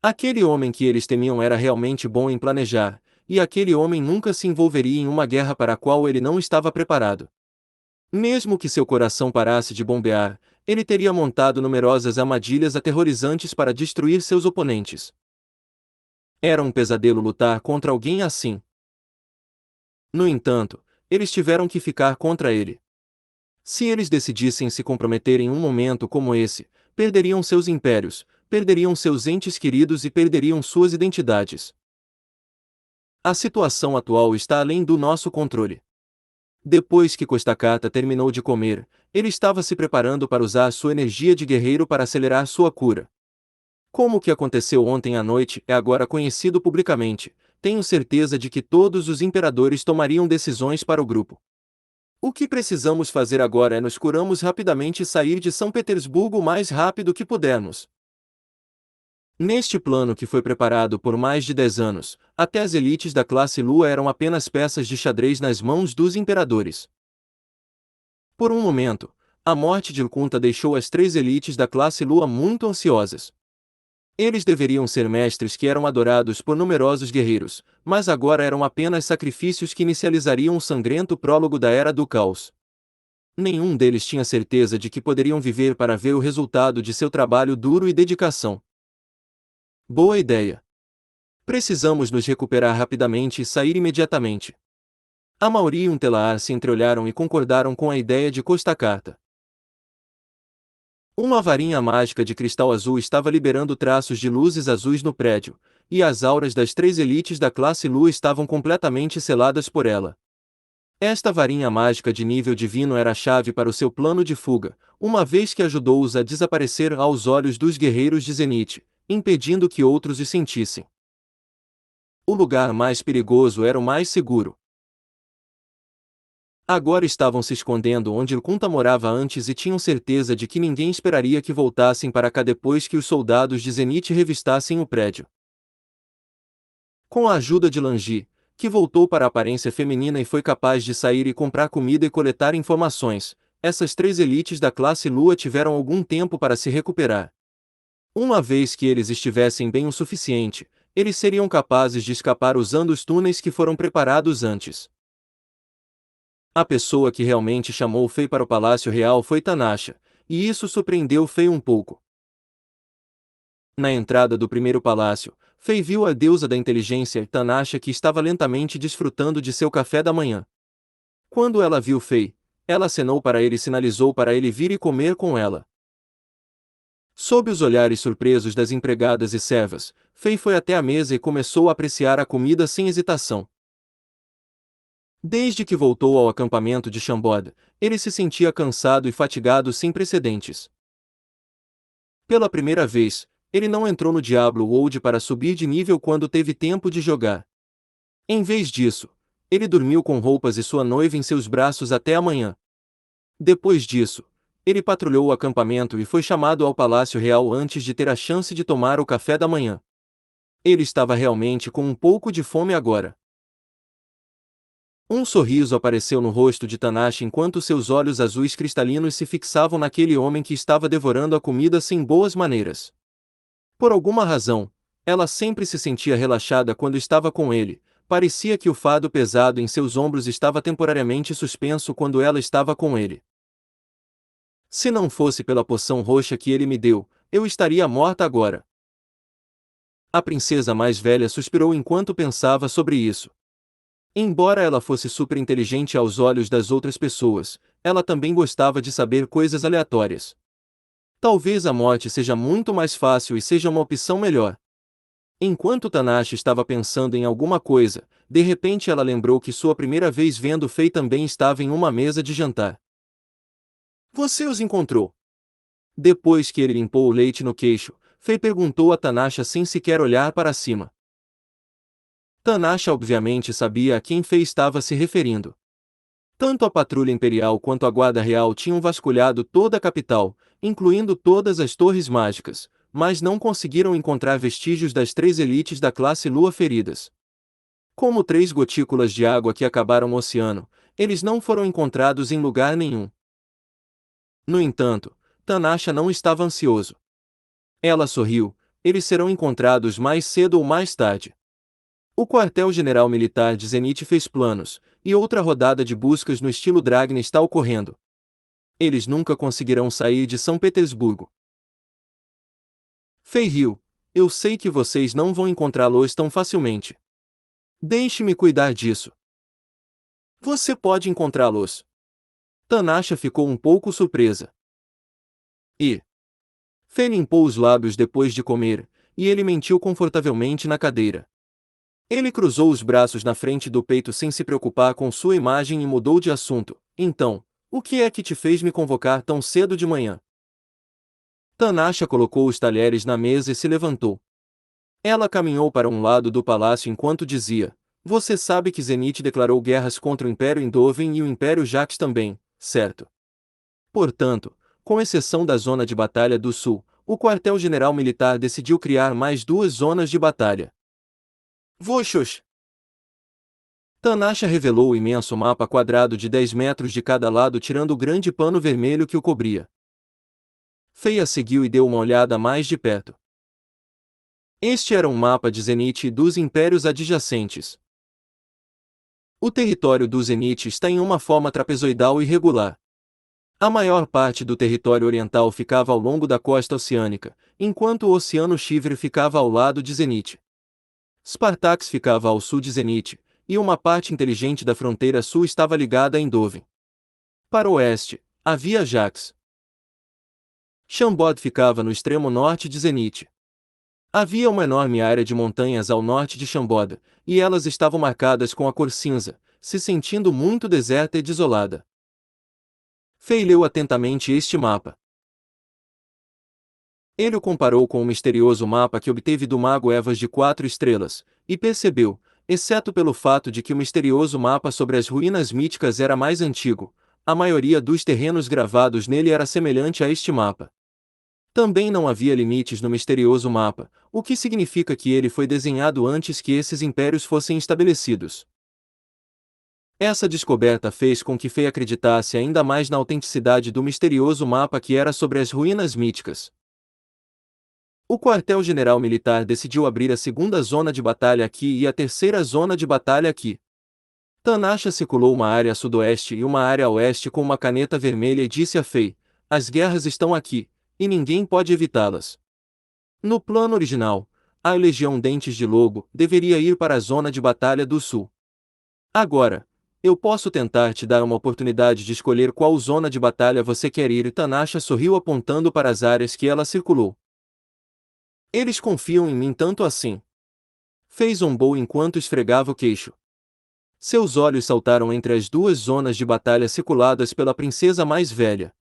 Aquele homem que eles temiam era realmente bom em planejar, e aquele homem nunca se envolveria em uma guerra para a qual ele não estava preparado. Mesmo que seu coração parasse de bombear, ele teria montado numerosas armadilhas aterrorizantes para destruir seus oponentes. Era um pesadelo lutar contra alguém assim. No entanto, eles tiveram que ficar contra ele. Se eles decidissem se comprometer em um momento como esse, perderiam seus impérios, perderiam seus entes queridos e perderiam suas identidades. A situação atual está além do nosso controle. Depois que Costacata terminou de comer, ele estava se preparando para usar sua energia de guerreiro para acelerar sua cura. Como o que aconteceu ontem à noite é agora conhecido publicamente, tenho certeza de que todos os imperadores tomariam decisões para o grupo. O que precisamos fazer agora é nos curarmos rapidamente e sair de São Petersburgo o mais rápido que pudermos. Neste plano que foi preparado por mais de 10 anos, até as elites da classe Lua eram apenas peças de xadrez nas mãos dos imperadores. Por um momento, a morte de Kunta deixou as 3 elites da classe Lua muito ansiosas. Eles deveriam ser mestres que eram adorados por numerosos guerreiros, mas agora eram apenas sacrifícios que inicializariam o sangrento prólogo da Era do Caos. Nenhum deles tinha certeza de que poderiam viver para ver o resultado de seu trabalho duro e dedicação. Boa ideia. Precisamos nos recuperar rapidamente e sair imediatamente. A Mauri e Telar se entreolharam e concordaram com a ideia de Costacarta. Uma varinha mágica de cristal azul estava liberando traços de luzes azuis no prédio, e as auras das 3 elites da classe Lua estavam completamente seladas por ela. Esta varinha mágica de nível divino era a chave para o seu plano de fuga, uma vez que ajudou-os a desaparecer aos olhos dos guerreiros de Zenith, impedindo que outros os sentissem. O lugar mais perigoso era o mais seguro. Agora estavam se escondendo onde Kunta morava antes e tinham certeza de que ninguém esperaria que voltassem para cá depois que os soldados de Zenith revistassem o prédio. Com a ajuda de Langi, que voltou para a aparência feminina e foi capaz de sair e comprar comida e coletar informações, essas 3 elites da classe Lua tiveram algum tempo para se recuperar. Uma vez que eles estivessem bem o suficiente, eles seriam capazes de escapar usando os túneis que foram preparados antes. A pessoa que realmente chamou Fei para o Palácio Real foi Tanasha, e isso surpreendeu Fei um pouco. Na entrada do primeiro palácio, Fei viu a deusa da inteligência, Tanasha, que estava lentamente desfrutando de seu café da manhã. Quando ela viu Fei, ela acenou para ele e sinalizou para ele vir e comer com ela. Sob os olhares surpresos das empregadas e servas, Fei foi até a mesa e começou a apreciar a comida sem hesitação. Desde que voltou ao acampamento de Chambord, ele se sentia cansado e fatigado sem precedentes. Pela primeira vez, ele não entrou no Diablo World para subir de nível quando teve tempo de jogar. Em vez disso, ele dormiu com roupas e sua noiva em seus braços até amanhã. Depois disso, ele patrulhou o acampamento e foi chamado ao Palácio Real antes de ter a chance de tomar o café da manhã. Ele estava realmente com um pouco de fome agora. Um sorriso apareceu no rosto de Tanasha enquanto seus olhos azuis cristalinos se fixavam naquele homem que estava devorando a comida sem boas maneiras. Por alguma razão, ela sempre se sentia relaxada quando estava com ele, parecia que o fardo pesado em seus ombros estava temporariamente suspenso quando ela estava com ele. Se não fosse pela poção roxa que ele me deu, eu estaria morta agora. A princesa mais velha suspirou enquanto pensava sobre isso. Embora ela fosse super inteligente aos olhos das outras pessoas, ela também gostava de saber coisas aleatórias. Talvez a morte seja muito mais fácil e seja uma opção melhor. Enquanto Tanasha estava pensando em alguma coisa, de repente ela lembrou que sua primeira vez vendo Fei também estava em uma mesa de jantar. Você os encontrou? Depois que ele limpou o leite no queixo, Fei perguntou a Tanasha sem sequer olhar para cima. Tanasha obviamente sabia a quem Fei estava se referindo. Tanto a patrulha imperial quanto a guarda real tinham vasculhado toda a capital, incluindo todas as torres mágicas, mas não conseguiram encontrar vestígios das 3 elites da classe Lua feridas. Como 3 gotículas de água que acabaram no oceano, eles não foram encontrados em lugar nenhum. No entanto, Tanasha não estava ansioso. Ela sorriu, eles serão encontrados mais cedo ou mais tarde. O quartel-general militar de Zenith fez planos, e outra rodada de buscas no estilo Dragna está ocorrendo. Eles nunca conseguirão sair de São Petersburgo. Fei riu, eu sei que vocês não vão encontrá-los tão facilmente. Deixe-me cuidar disso. Você pode encontrá-los. Tanasha ficou um pouco surpresa. E Fei limpou os lábios depois de comer, e ele mentiu confortavelmente na cadeira. Ele cruzou os braços na frente do peito sem se preocupar com sua imagem e mudou de assunto. Então, o que é que te fez me convocar tão cedo de manhã? Tanasha colocou os talheres na mesa e se levantou. Ela caminhou para um lado do palácio enquanto dizia: Você sabe que Zenith declarou guerras contra o Império Indoven e o Império Jax também, certo? Portanto, com exceção da Zona de Batalha do Sul, o quartel-general militar decidiu criar mais 2 zonas de batalha. Voxos! Tanasha revelou o imenso mapa quadrado de 10 metros de cada lado tirando o grande pano vermelho que o cobria. Fei a seguiu e deu uma olhada mais de perto. Este era um mapa de Zenith e dos impérios adjacentes. O território do Zenith está em uma forma trapezoidal irregular. A maior parte do território oriental ficava ao longo da costa oceânica, enquanto o Oceano Shivre ficava ao lado de Zenith. Spartax ficava ao sul de Zenith, e uma parte inteligente da fronteira sul estava ligada a Eindhoven. Para o oeste, havia Ajax. Chambord ficava no extremo norte de Zenit. Havia uma enorme área de montanhas ao norte de Chambord, e elas estavam marcadas com a cor cinza, se sentindo muito deserta e desolada. Fei leu atentamente este mapa. Ele o comparou com o misterioso mapa que obteve do mago Evas de 4 estrelas, e percebeu, exceto pelo fato de que o misterioso mapa sobre as ruínas míticas era mais antigo, a maioria dos terrenos gravados nele era semelhante a este mapa. Também não havia limites no misterioso mapa, o que significa que ele foi desenhado antes que esses impérios fossem estabelecidos. Essa descoberta fez com que Fei acreditasse ainda mais na autenticidade do misterioso mapa que era sobre as ruínas míticas. O quartel-general militar decidiu abrir a segunda zona de batalha aqui e a terceira zona de batalha aqui. Tanasha circulou uma área a sudoeste e uma área a oeste com uma caneta vermelha e disse a Fei: as guerras estão aqui, e ninguém pode evitá-las. No plano original, a Legião Dentes de Lobo deveria ir para a zona de batalha do sul. Agora, eu posso tentar te dar uma oportunidade de escolher qual zona de batalha você quer ir, e Tanasha sorriu apontando para as áreas que ela circulou. Eles confiam em mim tanto assim. Fei zombou enquanto esfregava o queixo. Seus olhos saltaram entre as duas zonas de batalha circuladas pela princesa mais velha.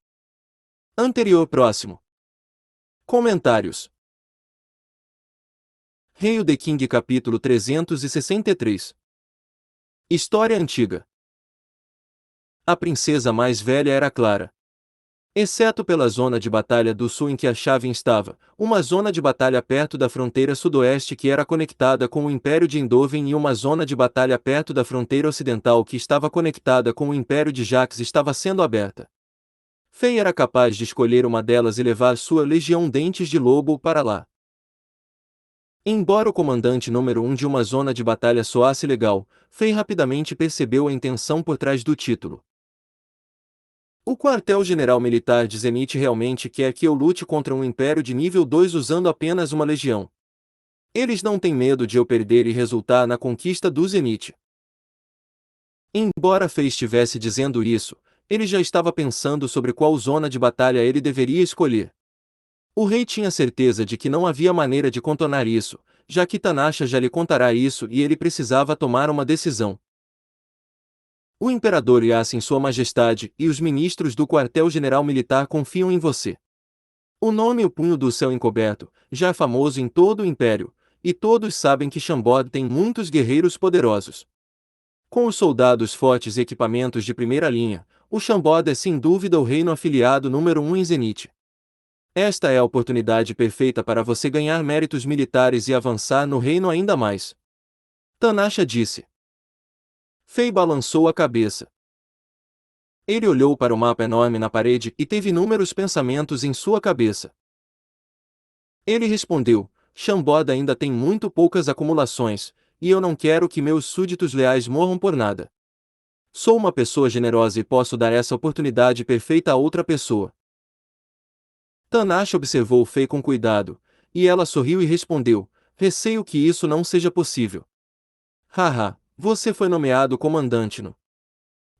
Anterior próximo. Comentários. Rei the King capítulo 363. História antiga. A princesa mais velha era Clara. Exceto pela zona de batalha do sul em que a chave estava, uma zona de batalha perto da fronteira sudoeste que era conectada com o Império de Eindhoven e uma zona de batalha perto da fronteira ocidental que estava conectada com o Império de Jax estava sendo aberta. Fei era capaz de escolher uma delas e levar sua legião Dentes de Lobo para lá. Embora o comandante número 1 de uma zona de batalha soasse legal, Fei rapidamente percebeu a intenção por trás do título. O quartel-general militar de Zenit realmente quer que eu lute contra um império de nível 2 usando apenas uma legião. Eles não têm medo de eu perder e resultar na conquista do Zenit. Embora Fei estivesse dizendo isso, ele já estava pensando sobre qual zona de batalha ele deveria escolher. O rei tinha certeza de que não havia maneira de contornar isso, já que Tanasha já lhe contará isso e ele precisava tomar uma decisão. O imperador Yasin Sua Majestade e os ministros do quartel-general militar confiam em você. O nome O Punho do Céu Encoberto já é famoso em todo o império, e todos sabem que Chambord tem muitos guerreiros poderosos. Com os soldados fortes e equipamentos de primeira linha, o Chambord é sem dúvida o reino afiliado número 1 em Zenit. Esta é a oportunidade perfeita para você ganhar méritos militares e avançar no reino ainda mais. Tanasha disse. Fei balançou a cabeça. Ele olhou para o mapa enorme na parede e teve inúmeros pensamentos em sua cabeça. Ele respondeu: Chambord ainda tem muito poucas acumulações, e eu não quero que meus súditos leais morram por nada. Sou uma pessoa generosa e posso dar essa oportunidade perfeita a outra pessoa. Tanasha observou Fei com cuidado, e ela sorriu e respondeu: receio que isso não seja possível. Haha, você foi nomeado comandante no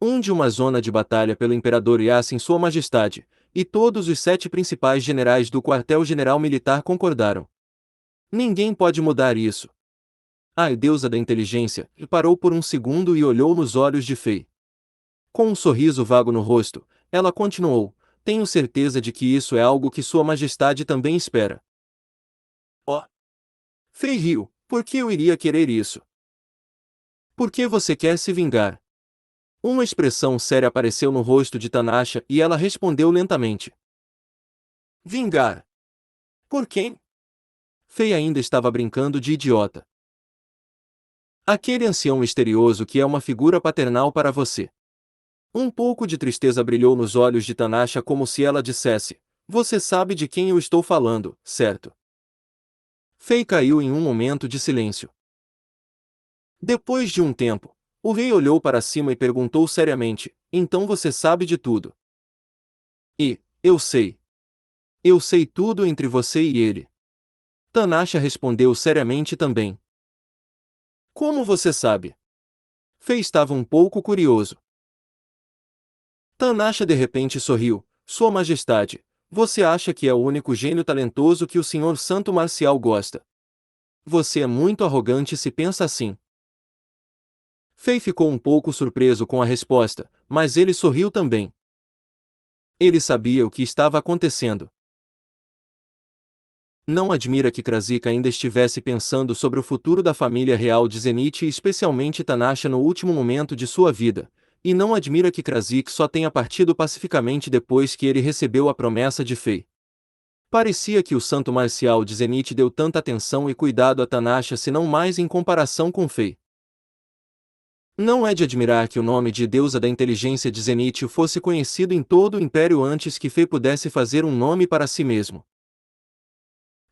1 de uma zona de batalha pelo Imperador Yasin Sua Majestade, e todos os 7 principais generais do quartel-general militar concordaram. Ninguém pode mudar isso. A deusa da inteligência parou por um segundo e olhou nos olhos de Fei. Com um sorriso vago no rosto, ela continuou: tenho certeza de que isso é algo que Sua Majestade também espera. Oh! Fei riu: por que eu iria querer isso? Por que você quer se vingar? Uma expressão séria apareceu no rosto de Tanasha e ela respondeu lentamente. Vingar? Por quem? Fei ainda estava brincando de idiota. Aquele ancião misterioso que é uma figura paternal para você. Um pouco de tristeza brilhou nos olhos de Tanasha como se ela dissesse: você sabe de quem eu estou falando, certo? Fei caiu em um momento de silêncio. Depois de um tempo, o rei olhou para cima e perguntou seriamente: então você sabe de tudo? E, eu sei. Eu sei tudo entre você e ele. Tanasha respondeu seriamente também. Como você sabe? Fei estava um pouco curioso. Tanasha de repente sorriu. Sua Majestade, você acha que é o único gênio talentoso que o Senhor Santo Marcial gosta? Você é muito arrogante se pensa assim. Fei ficou um pouco surpreso com a resposta, mas ele sorriu também. Ele sabia o que estava acontecendo. Não admira que Krasika ainda estivesse pensando sobre o futuro da família real de Zenith e especialmente Tanasha no último momento de sua vida, e não admira que Krasik só tenha partido pacificamente depois que ele recebeu a promessa de Fei. Parecia que o santo marcial de Zenith deu tanta atenção e cuidado a Tanasha se não mais em comparação com Fei. Não é de admirar que o nome de deusa da inteligência de Zenith fosse conhecido em todo o Império antes que Fei pudesse fazer um nome para si mesmo.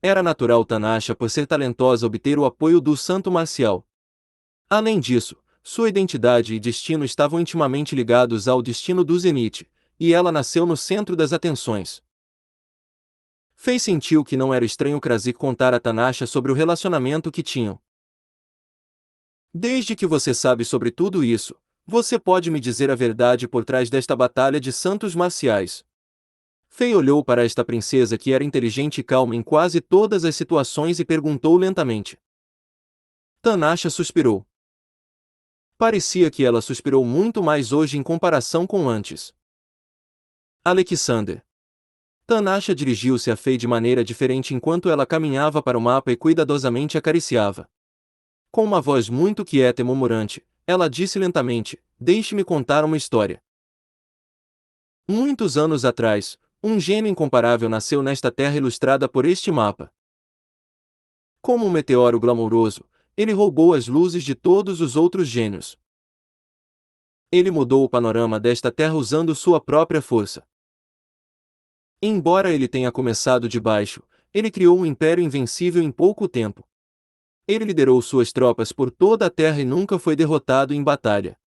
Era natural Tanasha por ser talentosa obter o apoio do santo marcial. Além disso, sua identidade e destino estavam intimamente ligados ao destino do Zenith, e ela nasceu no centro das atenções. Fei sentiu que não era estranho Krasik contar a Tanasha sobre o relacionamento que tinham. Desde que você sabe sobre tudo isso, você pode me dizer a verdade por trás desta batalha de santos marciais. Fei olhou para esta princesa que era inteligente e calma em quase todas as situações e perguntou lentamente. Tanasha suspirou. Parecia que ela suspirou muito mais hoje em comparação com antes. Alexander. Tanasha dirigiu-se a Fei de maneira diferente enquanto ela caminhava para o mapa e cuidadosamente acariciava. Com uma voz muito quieta e murmurante, ela disse lentamente, deixe-me contar uma história. Muitos anos atrás, um gênio incomparável nasceu nesta terra ilustrada por este mapa. Como um meteoro glamouroso, ele roubou as luzes de todos os outros gênios. Ele mudou o panorama desta terra usando sua própria força. Embora ele tenha começado de baixo, ele criou um império invencível em pouco tempo. Ele liderou suas tropas por toda a terra e nunca foi derrotado em batalha.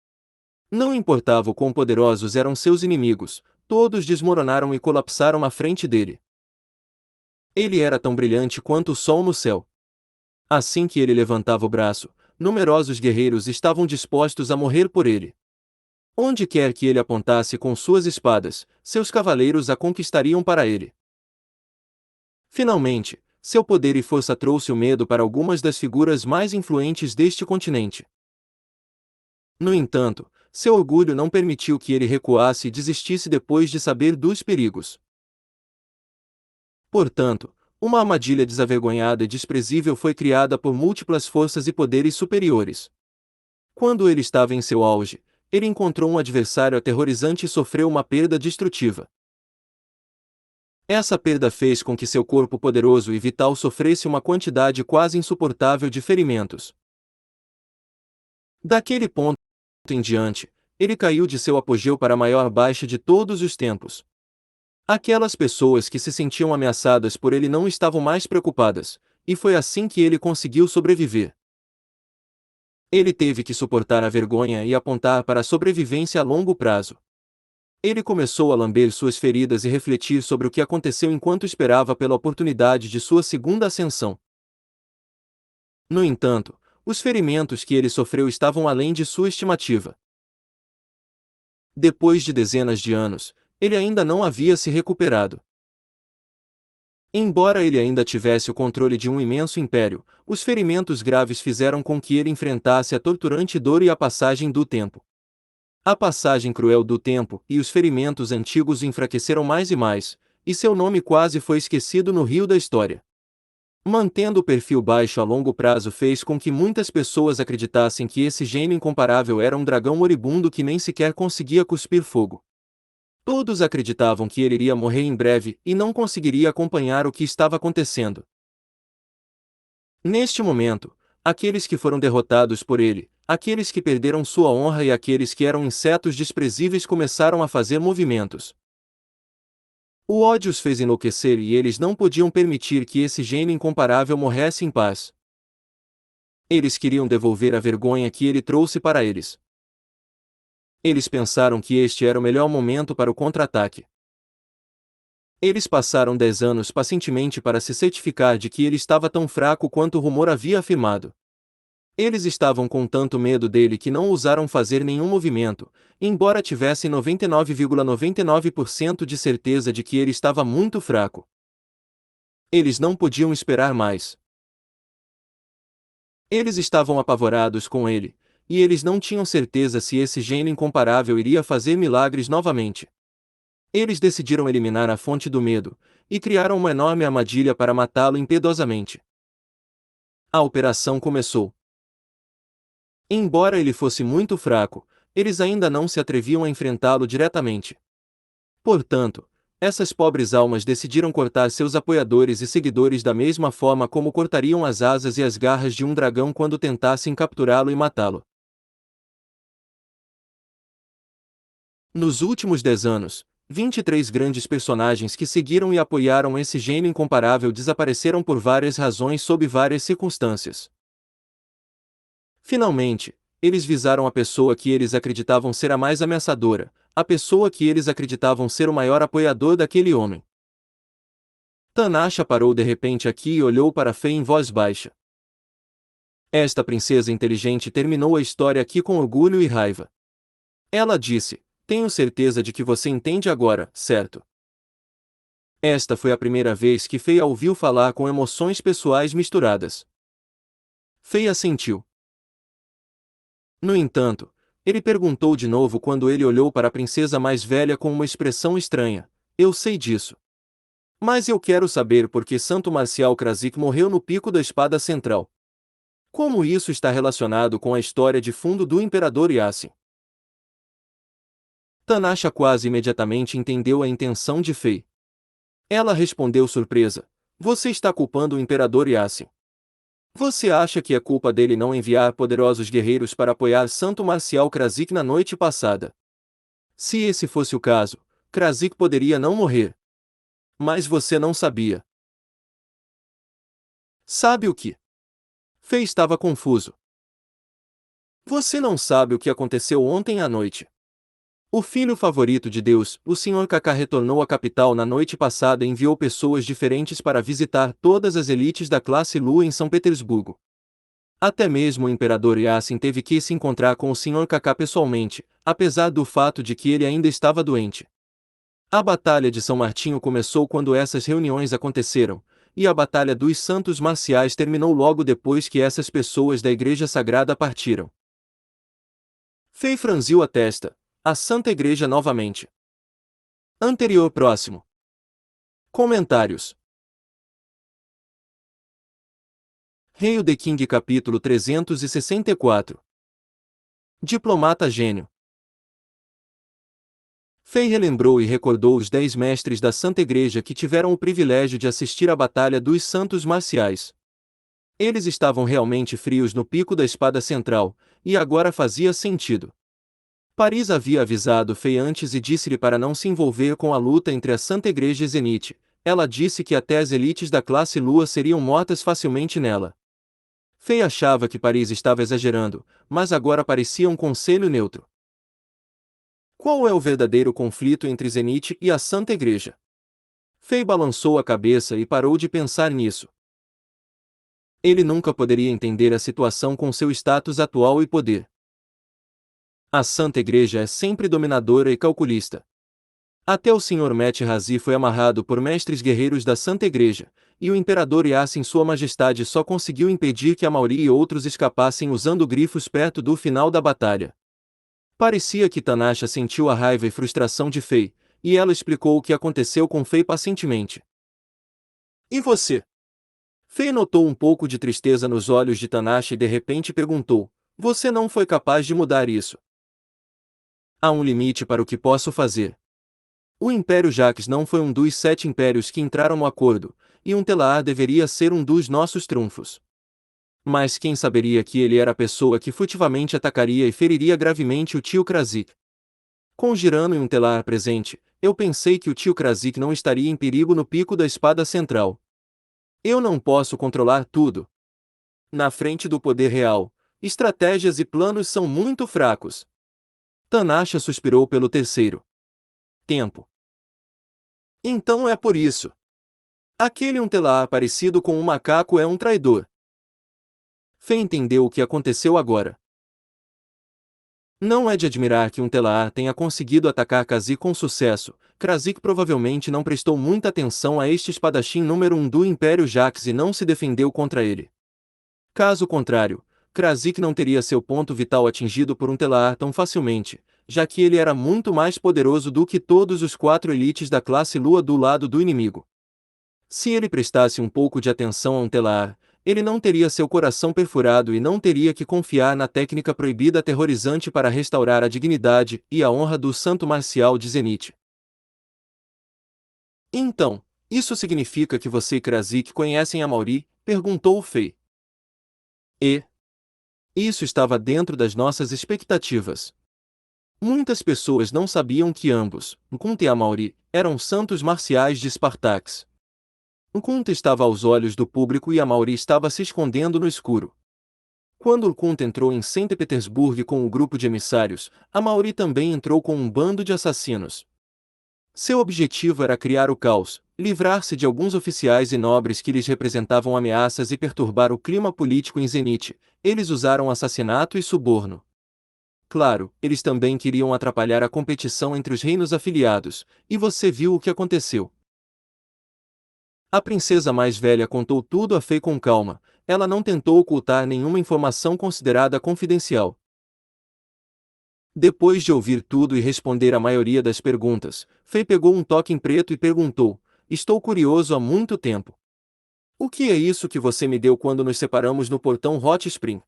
Não importava o quão poderosos eram seus inimigos, todos desmoronaram e colapsaram à frente dele. Ele era tão brilhante quanto o sol no céu. Assim que ele levantava o braço, numerosos guerreiros estavam dispostos a morrer por ele. Onde quer que ele apontasse com suas espadas, seus cavaleiros a conquistariam para ele. Finalmente, seu poder e força trouxe o medo para algumas das figuras mais influentes deste continente. No entanto, seu orgulho não permitiu que ele recuasse e desistisse depois de saber dos perigos. Portanto, uma armadilha desavergonhada e desprezível foi criada por múltiplas forças e poderes superiores. Quando ele estava em seu auge, ele encontrou um adversário aterrorizante e sofreu uma perda destrutiva. Essa perda fez com que seu corpo poderoso e vital sofresse uma quantidade quase insuportável de ferimentos. Daquele ponto em diante, ele caiu de seu apogeu para a maior baixa de todos os tempos. Aquelas pessoas que se sentiam ameaçadas por ele não estavam mais preocupadas, e foi assim que ele conseguiu sobreviver. Ele teve que suportar a vergonha e apontar para a sobrevivência a longo prazo. Ele começou a lamber suas feridas e refletir sobre o que aconteceu enquanto esperava pela oportunidade de sua segunda ascensão. No entanto, os ferimentos que ele sofreu estavam além de sua estimativa. Depois de dezenas de anos, ele ainda não havia se recuperado. Embora ele ainda tivesse o controle de um imenso império, os ferimentos graves fizeram com que ele enfrentasse a torturante dor e a passagem do tempo. A passagem cruel do tempo e os ferimentos antigos o enfraqueceram mais e mais, e seu nome quase foi esquecido no rio da história. Mantendo o perfil baixo a longo prazo fez com que muitas pessoas acreditassem que esse gênio incomparável era um dragão moribundo que nem sequer conseguia cuspir fogo. Todos acreditavam que ele iria morrer em breve e não conseguiria acompanhar o que estava acontecendo. Neste momento, aqueles que foram derrotados por ele, aqueles que perderam sua honra e aqueles que eram insetos desprezíveis começaram a fazer movimentos. O ódio os fez enlouquecer e eles não podiam permitir que esse gênio incomparável morresse em paz. Eles queriam devolver a vergonha que ele trouxe para eles. Eles pensaram que este era o melhor momento para o contra-ataque. Eles passaram 10 anos pacientemente para se certificar de que ele estava tão fraco quanto o rumor havia afirmado. Eles estavam com tanto medo dele que não ousaram fazer nenhum movimento, embora tivessem 99,99% de certeza de que ele estava muito fraco. Eles não podiam esperar mais. Eles estavam apavorados com ele, e eles não tinham certeza se esse gênio incomparável iria fazer milagres novamente. Eles decidiram eliminar a fonte do medo, e criaram uma enorme armadilha para matá-lo impiedosamente. A operação começou. Embora ele fosse muito fraco, eles ainda não se atreviam a enfrentá-lo diretamente. Portanto, essas pobres almas decidiram cortar seus apoiadores e seguidores da mesma forma como cortariam as asas e as garras de um dragão quando tentassem capturá-lo e matá-lo. Nos últimos 10 anos, 23 grandes personagens que seguiram e apoiaram esse gênio incomparável desapareceram por várias razões sob várias circunstâncias. Finalmente, eles visaram a pessoa que eles acreditavam ser a mais ameaçadora, a pessoa que eles acreditavam ser o maior apoiador daquele homem. Tanasha parou de repente aqui e olhou para Fei em voz baixa. Esta princesa inteligente terminou a história aqui com orgulho e raiva. Ela disse: "Tenho certeza de que você entende agora, certo?" Esta foi a primeira vez que Fei a ouviu falar com emoções pessoais misturadas. Fei assentiu. No entanto, ele perguntou de novo quando ele olhou para a princesa mais velha com uma expressão estranha: "Eu sei disso. Mas eu quero saber por que Santo Marcial Krasik morreu no pico da espada central. Como isso está relacionado com a história de fundo do Imperador Yassin?" Tanasha quase imediatamente entendeu a intenção de Fei. Ela respondeu surpresa: "Você está culpando o Imperador Yassin. Você acha que é culpa dele não enviar poderosos guerreiros para apoiar Santo Marcial Krasik na noite passada? Se esse fosse o caso, Krasik poderia não morrer. Mas você não sabia." "Sabe o que?" Fei estava confuso. "Você não sabe o que aconteceu ontem à noite. O filho favorito de Deus, o Sr. Kaká, retornou à capital na noite passada e enviou pessoas diferentes para visitar todas as elites da classe Lua em São Petersburgo. Até mesmo o Imperador Yassin teve que se encontrar com o Sr. Kaká pessoalmente, apesar do fato de que ele ainda estava doente. A Batalha de São Martinho começou quando essas reuniões aconteceram, e a Batalha dos Santos Marciais terminou logo depois que essas pessoas da Igreja Sagrada partiram." Fei franziu a testa. A Santa Igreja novamente. Anterior próximo. Comentários. Hail the King capítulo 364. Diplomata gênio. Fei relembrou e recordou os 10 mestres da Santa Igreja que tiveram o privilégio de assistir à Batalha dos Santos Marciais. Eles estavam realmente frios no pico da espada central, e agora fazia sentido. Paris havia avisado Fei antes e disse-lhe para não se envolver com a luta entre a Santa Igreja e Zenith. Ela disse que até as elites da classe Lua seriam mortas facilmente nela. Fei achava que Paris estava exagerando, mas agora parecia um conselho neutro. Qual é o verdadeiro conflito entre Zenith e a Santa Igreja? Fei balançou a cabeça e parou de pensar nisso. Ele nunca poderia entender a situação com seu status atual e poder. A Santa Igreja é sempre dominadora e calculista. Até o Sr. Met Razi foi amarrado por mestres guerreiros da Santa Igreja, e o Imperador Yassin Sua Majestade só conseguiu impedir que a Mauri e outros escapassem usando grifos perto do final da batalha. Parecia que Tanasha sentiu a raiva e frustração de Fei, e ela explicou o que aconteceu com Fei pacientemente. "E você?" Fei notou um pouco de tristeza nos olhos de Tanasha e de repente perguntou: "Você não foi capaz de mudar isso?" "Há um limite para o que posso fazer. O Império Jaques não foi um dos 7 impérios que entraram no acordo, e um Telar deveria ser um dos nossos trunfos. Mas quem saberia que ele era a pessoa que furtivamente atacaria e feriria gravemente o tio Krasik? Com Girano e um Telar presente, eu pensei que o tio Krasik não estaria em perigo no pico da espada central. Eu não posso controlar tudo. Na frente do poder real, estratégias e planos são muito fracos." Tanasha suspirou pelo terceiro tempo. "Então é por isso. Aquele Untelar parecido com um macaco é um traidor." Fei entendeu o que aconteceu agora. Não é de admirar que um Telar tenha conseguido atacar Kha'Zix com sucesso. Kha'Zix provavelmente não prestou muita atenção a este espadachim número 1 do Império Jax e não se defendeu contra ele. Caso contrário, Kha'Zix não teria seu ponto vital atingido por um Telar tão facilmente, já que ele era muito mais poderoso do que todos os 4 elites da classe Lua do lado do inimigo. Se ele prestasse um pouco de atenção a um Telar, ele não teria seu coração perfurado e não teria que confiar na técnica proibida aterrorizante para restaurar a dignidade e a honra do santo marcial de Zenith. Então, isso significa que você e Kha'Zix conhecem a Mauri? Perguntou Fei. E isso estava dentro das nossas expectativas. Muitas pessoas não sabiam que ambos, Kunta e Amauri, eram santos marciais de Spartax. Kunta estava aos olhos do público e Amauri estava se escondendo no escuro. Quando Kunta entrou em Saint Petersburg com o grupo de emissários, Amauri também entrou com um bando de assassinos. Seu objetivo era criar o caos, livrar-se de alguns oficiais e nobres que lhes representavam ameaças e perturbar o clima político em Zenith. Eles usaram assassinato e suborno. Claro, eles também queriam atrapalhar a competição entre os reinos afiliados, e você viu o que aconteceu. A princesa mais velha contou tudo a Fei com calma, ela não tentou ocultar nenhuma informação considerada confidencial. Depois de ouvir tudo e responder a maioria das perguntas, Fei pegou um token preto e perguntou: estou curioso há muito tempo. O que é isso que você me deu quando nos separamos no portão Hot Spring?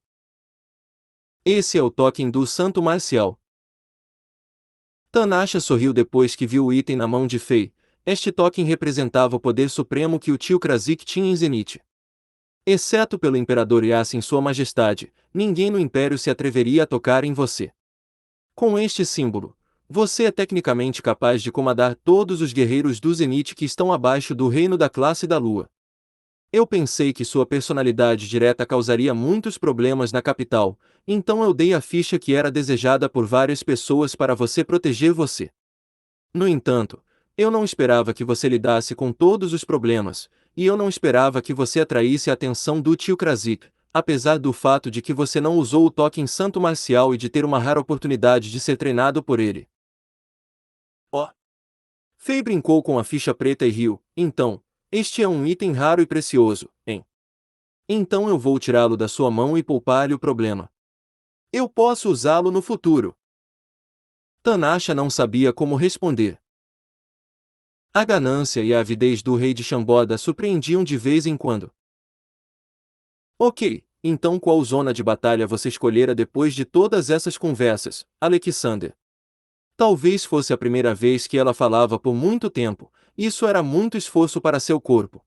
Esse é o token do Santo Marcial. Tanasha sorriu depois que viu o item na mão de Fei. Este token representava o poder supremo que o tio Kha'Zix tinha em Zenith. Exceto pelo Imperador Yasin Sua Majestade, ninguém no Império se atreveria a tocar em você. Com este símbolo, você é tecnicamente capaz de comandar todos os guerreiros do Zenith que estão abaixo do reino da classe da Lua. Eu pensei que sua personalidade direta causaria muitos problemas na capital, então eu dei a ficha que era desejada por várias pessoas para você proteger você. No entanto, eu não esperava que você lidasse com todos os problemas, e eu não esperava que você atraísse a atenção do tio Kha'Zix, apesar do fato de que você não usou o token Santo Marcial e de ter uma rara oportunidade de ser treinado por ele. Oh! Fei brincou com a ficha preta e riu. Então, este é um item raro e precioso, hein? Então eu vou tirá-lo da sua mão e poupar-lhe o problema. Eu posso usá-lo no futuro. Tanasha não sabia como responder. A ganância e a avidez do rei de Chamboda surpreendiam de vez em quando. Ok, então qual zona de batalha você escolhera depois de todas essas conversas, Alexander? Talvez fosse a primeira vez que ela falava por muito tempo, isso era muito esforço para seu corpo.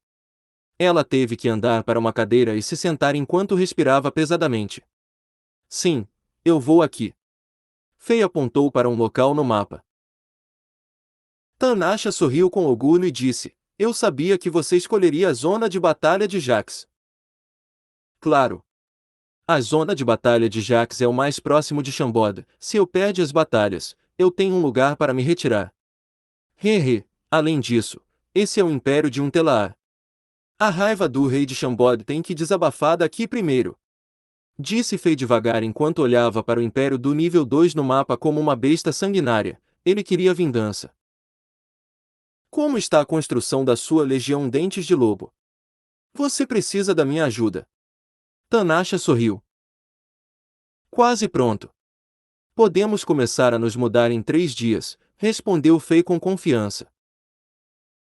Ela teve que andar para uma cadeira e se sentar enquanto respirava pesadamente. Sim, eu vou aqui. Fei apontou para um local no mapa. Tanasha sorriu com orgulho e disse: eu sabia que você escolheria a zona de batalha de Jax. Claro. A zona de batalha de Jax é o mais próximo de Chamboda. Se eu perde as batalhas, eu tenho um lugar para me retirar. Hehe, além disso, esse é o império de um Telar. A raiva do rei de Chamboda tem que desabafar daqui primeiro. Disse Fei devagar enquanto olhava para o império do nível 2 no mapa como uma besta sanguinária. Ele queria vingança. Como está a construção da sua legião Dentes de Lobo? Você precisa da minha ajuda. Tanasha sorriu. Quase pronto. Podemos começar a nos mudar em 3 dias, respondeu Fei com confiança.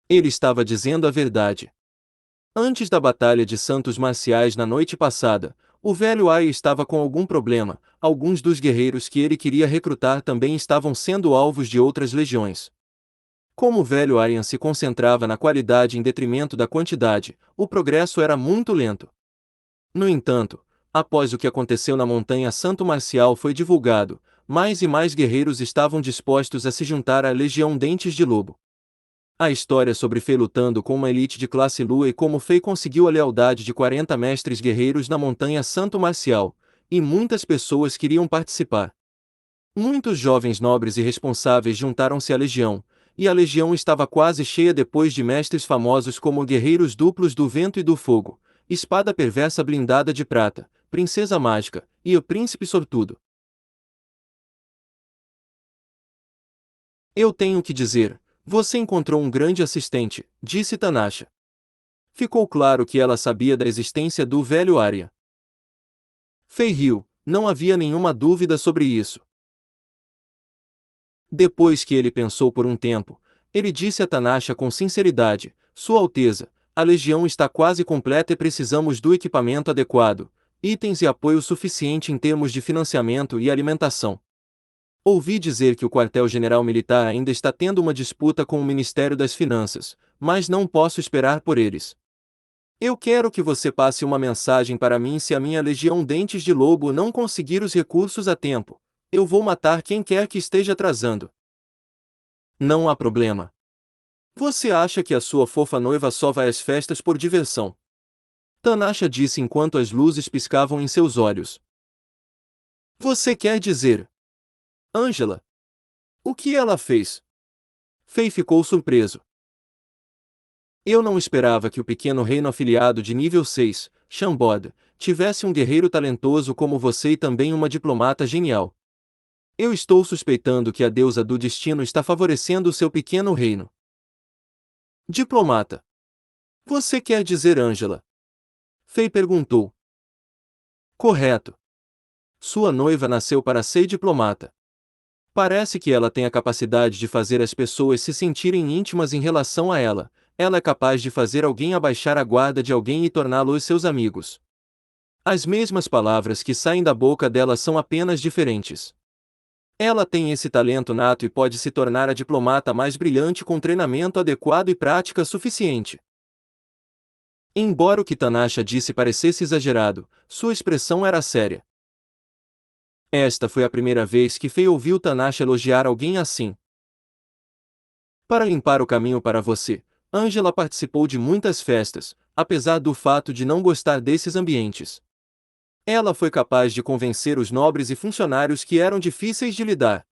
Ele estava dizendo a verdade. Antes da batalha de Santos Marciais na noite passada, o velho Ai estava com algum problema, alguns dos guerreiros que ele queria recrutar também estavam sendo alvos de outras legiões. Como o velho Aryan se concentrava na qualidade em detrimento da quantidade, o progresso era muito lento. No entanto, após o que aconteceu na Montanha Santo Marcial foi divulgado, mais e mais guerreiros estavam dispostos a se juntar à Legião Dentes de Lobo. A história sobre Fei lutando com uma elite de classe Lua e como Fei conseguiu a lealdade de 40 mestres guerreiros na Montanha Santo Marcial, e muitas pessoas queriam participar. Muitos jovens nobres e responsáveis juntaram-se à Legião, e a Legião estava quase cheia depois de mestres famosos como Guerreiros Duplos do Vento e do Fogo, Espada Perversa Blindada de Prata, Princesa Mágica, e o Príncipe Sortudo. Eu tenho que dizer, você encontrou um grande assistente, disse Tanasha. Ficou claro que ela sabia da existência do velho Arya. Fei riu, não havia nenhuma dúvida sobre isso. Depois que ele pensou por um tempo, ele disse a Tanasha com sinceridade: Sua Alteza, a legião está quase completa e precisamos do equipamento adequado, itens e apoio suficiente em termos de financiamento e alimentação. Ouvi dizer que o quartel-general militar ainda está tendo uma disputa com o Ministério das Finanças, mas não posso esperar por eles. Eu quero que você passe uma mensagem para mim se a minha legião Dentes de Lobo não conseguir os recursos a tempo. Eu vou matar quem quer que esteja atrasando. Não há problema. Você acha que a sua fofa noiva só vai às festas por diversão? Tanasha disse enquanto as luzes piscavam em seus olhos. Você quer dizer... Angela? O que ela fez? Fei ficou surpreso. Eu não esperava que o pequeno reino afiliado de nível 6, Shambod, tivesse um guerreiro talentoso como você e também uma diplomata genial. Eu estou suspeitando que a deusa do destino está favorecendo o seu pequeno reino. Diplomata. Você quer dizer Angela? Fei perguntou. Correto. Sua noiva nasceu para ser diplomata. Parece que ela tem a capacidade de fazer as pessoas se sentirem íntimas em relação a ela. Ela é capaz de fazer alguém abaixar a guarda de alguém e torná-los seus amigos. As mesmas palavras que saem da boca dela são apenas diferentes. Ela tem esse talento nato e pode se tornar a diplomata mais brilhante com treinamento adequado e prática suficiente. Embora o que Tanasha disse parecesse exagerado, sua expressão era séria. Esta foi a primeira vez que Fei ouviu Tanasha elogiar alguém assim. Para limpar o caminho para você, Angela participou de muitas festas, apesar do fato de não gostar desses ambientes. Ela foi capaz de convencer os nobres e funcionários que eram difíceis de lidar.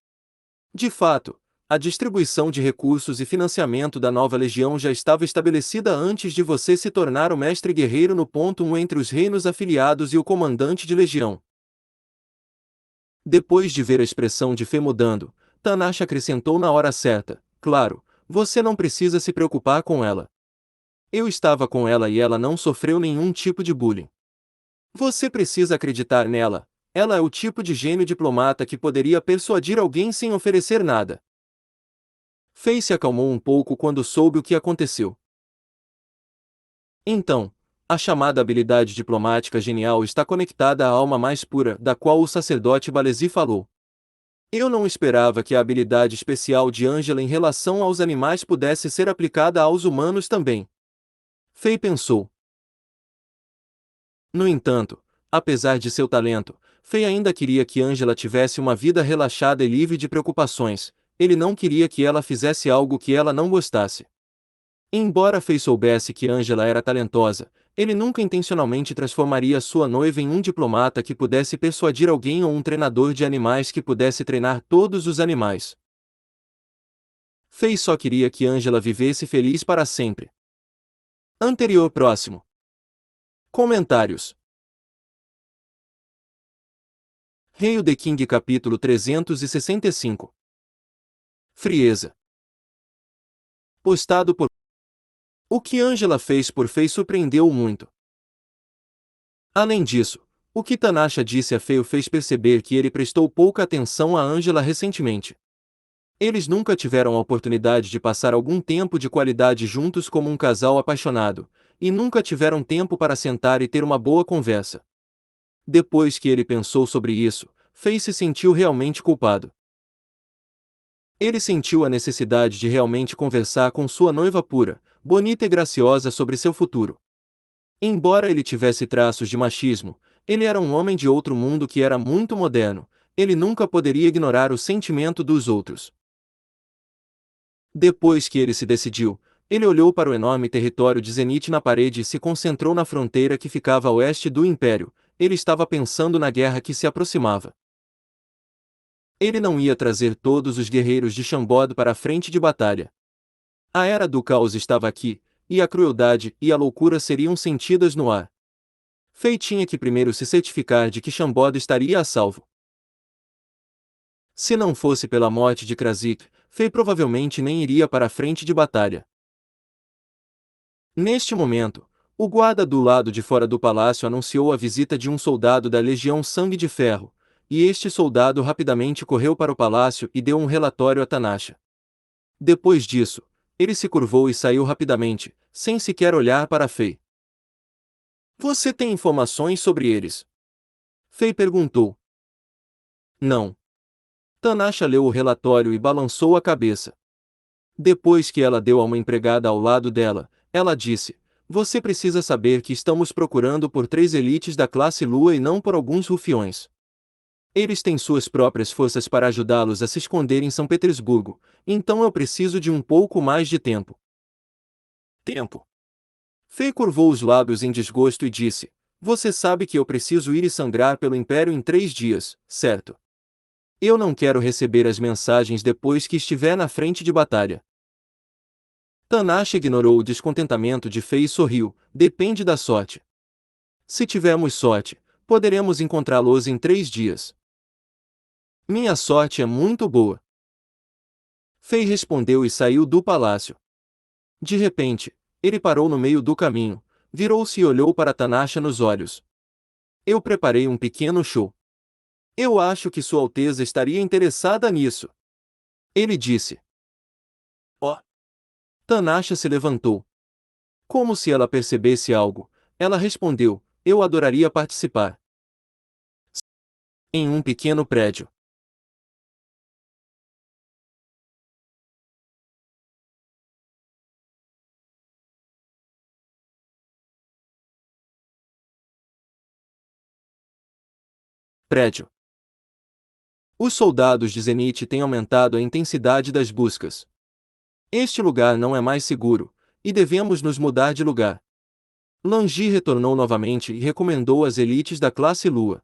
De fato, a distribuição de recursos e financiamento da nova legião já estava estabelecida antes de você se tornar o mestre guerreiro no ponto 1 entre os reinos afiliados e o comandante de legião. Depois de ver a expressão de Fei mudando, Tanasha acrescentou na hora certa: Claro, você não precisa se preocupar com ela. Eu estava com ela e ela não sofreu nenhum tipo de bullying. Você precisa acreditar nela. Ela é o tipo de gênio diplomata que poderia persuadir alguém sem oferecer nada. Fei se acalmou um pouco quando soube o que aconteceu. Então, a chamada habilidade diplomática genial está conectada à alma mais pura, da qual o sacerdote Balesi falou. Eu não esperava que a habilidade especial de Angela em relação aos animais pudesse ser aplicada aos humanos também. Fei pensou. No entanto, apesar de seu talento, Fei ainda queria que Angela tivesse uma vida relaxada e livre de preocupações. Ele não queria que ela fizesse algo que ela não gostasse. Embora Fei soubesse que Angela era talentosa, ele nunca intencionalmente transformaria sua noiva em um diplomata que pudesse persuadir alguém ou um treinador de animais que pudesse treinar todos os animais. Fei só queria que Angela vivesse feliz para sempre. Anterior próximo. Comentários. Hail the King capítulo 365. Frieza. Postado por... O que Angela fez por Fei surpreendeu-o muito. Além disso, o que Tanasha disse a Fei o fez perceber que ele prestou pouca atenção a Angela recentemente. Eles nunca tiveram a oportunidade de passar algum tempo de qualidade juntos como um casal apaixonado, e nunca tiveram tempo para sentar e ter uma boa conversa. Depois que ele pensou sobre isso, Fei se sentiu realmente culpado. Ele sentiu a necessidade de realmente conversar com sua noiva pura, bonita e graciosa sobre seu futuro. Embora ele tivesse traços de machismo, ele era um homem de outro mundo que era muito moderno, ele nunca poderia ignorar o sentimento dos outros. Depois que ele se decidiu, ele olhou para o enorme território de Zenith na parede e se concentrou na fronteira que ficava a oeste do Império. Ele estava pensando na guerra que se aproximava. Ele não ia trazer todos os guerreiros de Shambod para a frente de batalha. A era do caos estava aqui, e a crueldade e a loucura seriam sentidas no ar. Fei tinha que primeiro se certificar de que Chambord estaria a salvo. Se não fosse pela morte de Krasik, Fei provavelmente nem iria para a frente de batalha. Neste momento, o guarda do lado de fora do palácio anunciou a visita de um soldado da Legião Sangue de Ferro, e este soldado rapidamente correu para o palácio e deu um relatório a Tanasha. Depois disso, ele se curvou e saiu rapidamente, sem sequer olhar para Fei. Você tem informações sobre eles? Fei perguntou. Não. Tanasha leu o relatório e balançou a cabeça. Depois que ela deu a uma empregada ao lado dela, ela disse: Você precisa saber que estamos procurando por 3 elites da classe Lua e não por alguns rufiões. Eles têm suas próprias forças para ajudá-los a se esconder em São Petersburgo, então eu preciso de um pouco mais de tempo. Tempo? Fei curvou os lábios em desgosto e disse: Você sabe que eu preciso ir e sangrar pelo Império em 3 dias, certo? Eu não quero receber as mensagens depois que estiver na frente de batalha. Tanasha ignorou o descontentamento de Fei e sorriu: Depende da sorte. Se tivermos sorte, poderemos encontrá-los em 3 dias. Minha sorte é muito boa. Fei respondeu e saiu do palácio. De repente, ele parou no meio do caminho, virou-se e olhou para Tanasha nos olhos. Eu preparei um pequeno show. Eu acho que Sua Alteza estaria interessada nisso. Ele disse. Oh! Tanasha se levantou. Como se ela percebesse algo, ela respondeu: Eu adoraria participar. Em um pequeno prédio. Prédio. Os soldados de Zenith têm aumentado a intensidade das buscas. Este lugar não é mais seguro, e devemos nos mudar de lugar. Langi retornou novamente e recomendou as elites da classe Lua.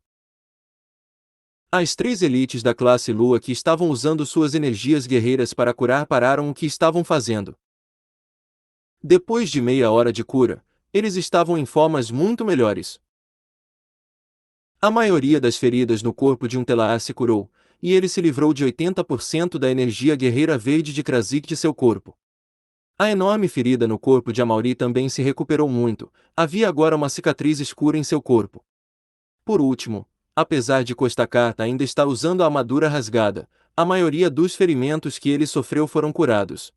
As 3 elites da classe Lua que estavam usando suas energias guerreiras para curar pararam o que estavam fazendo. Depois de meia hora de cura, eles estavam em formas muito melhores. A maioria das feridas no corpo de um Telaar se curou, e ele se livrou de 80% da energia guerreira verde de Krasik de seu corpo. A enorme ferida no corpo de Amauri também se recuperou muito, havia agora uma cicatriz escura em seu corpo. Por último, apesar de Costacata ainda estar usando a armadura rasgada, a maioria dos ferimentos que ele sofreu foram curados.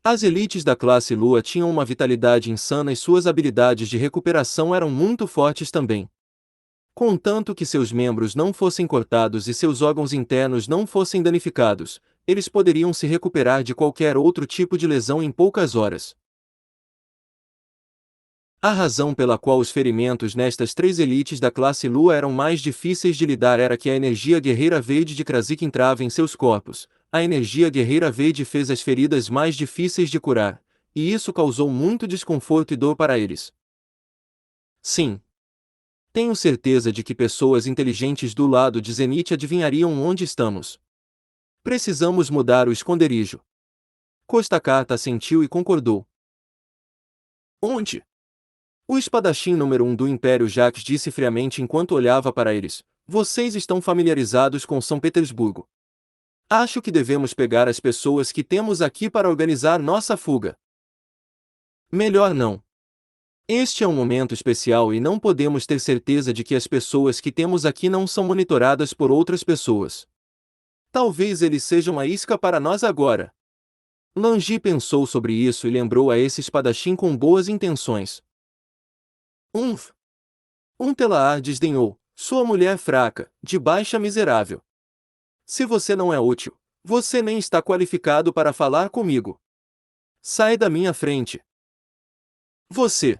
As elites da classe Lua tinham uma vitalidade insana e suas habilidades de recuperação eram muito fortes também. Contanto que seus membros não fossem cortados e seus órgãos internos não fossem danificados, eles poderiam se recuperar de qualquer outro tipo de lesão em poucas horas. A razão pela qual os ferimentos nestas 3 elites da classe Lua eram mais difíceis de lidar era que a energia guerreira verde de Krasik entrava em seus corpos. A energia guerreira verde fez as feridas mais difíceis de curar, e isso causou muito desconforto e dor para eles. Sim. Tenho certeza de que pessoas inteligentes do lado de Zenith adivinhariam onde estamos. Precisamos mudar o esconderijo. Costacata assentiu e concordou. Onde? O espadachim número 1 do Império Jacques disse friamente enquanto olhava para eles: Vocês estão familiarizados com São Petersburgo. Acho que devemos pegar as pessoas que temos aqui para organizar nossa fuga. Melhor não. Este é um momento especial e não podemos ter certeza de que as pessoas que temos aqui não são monitoradas por outras pessoas. Talvez eles sejam a isca para nós agora. Langi pensou sobre isso e lembrou a esse espadachim com boas intenções. Um Telaar desdenhou: Sua mulher fraca, de baixa miserável. Se você não é útil, você nem está qualificado para falar comigo. Sai da minha frente. Você.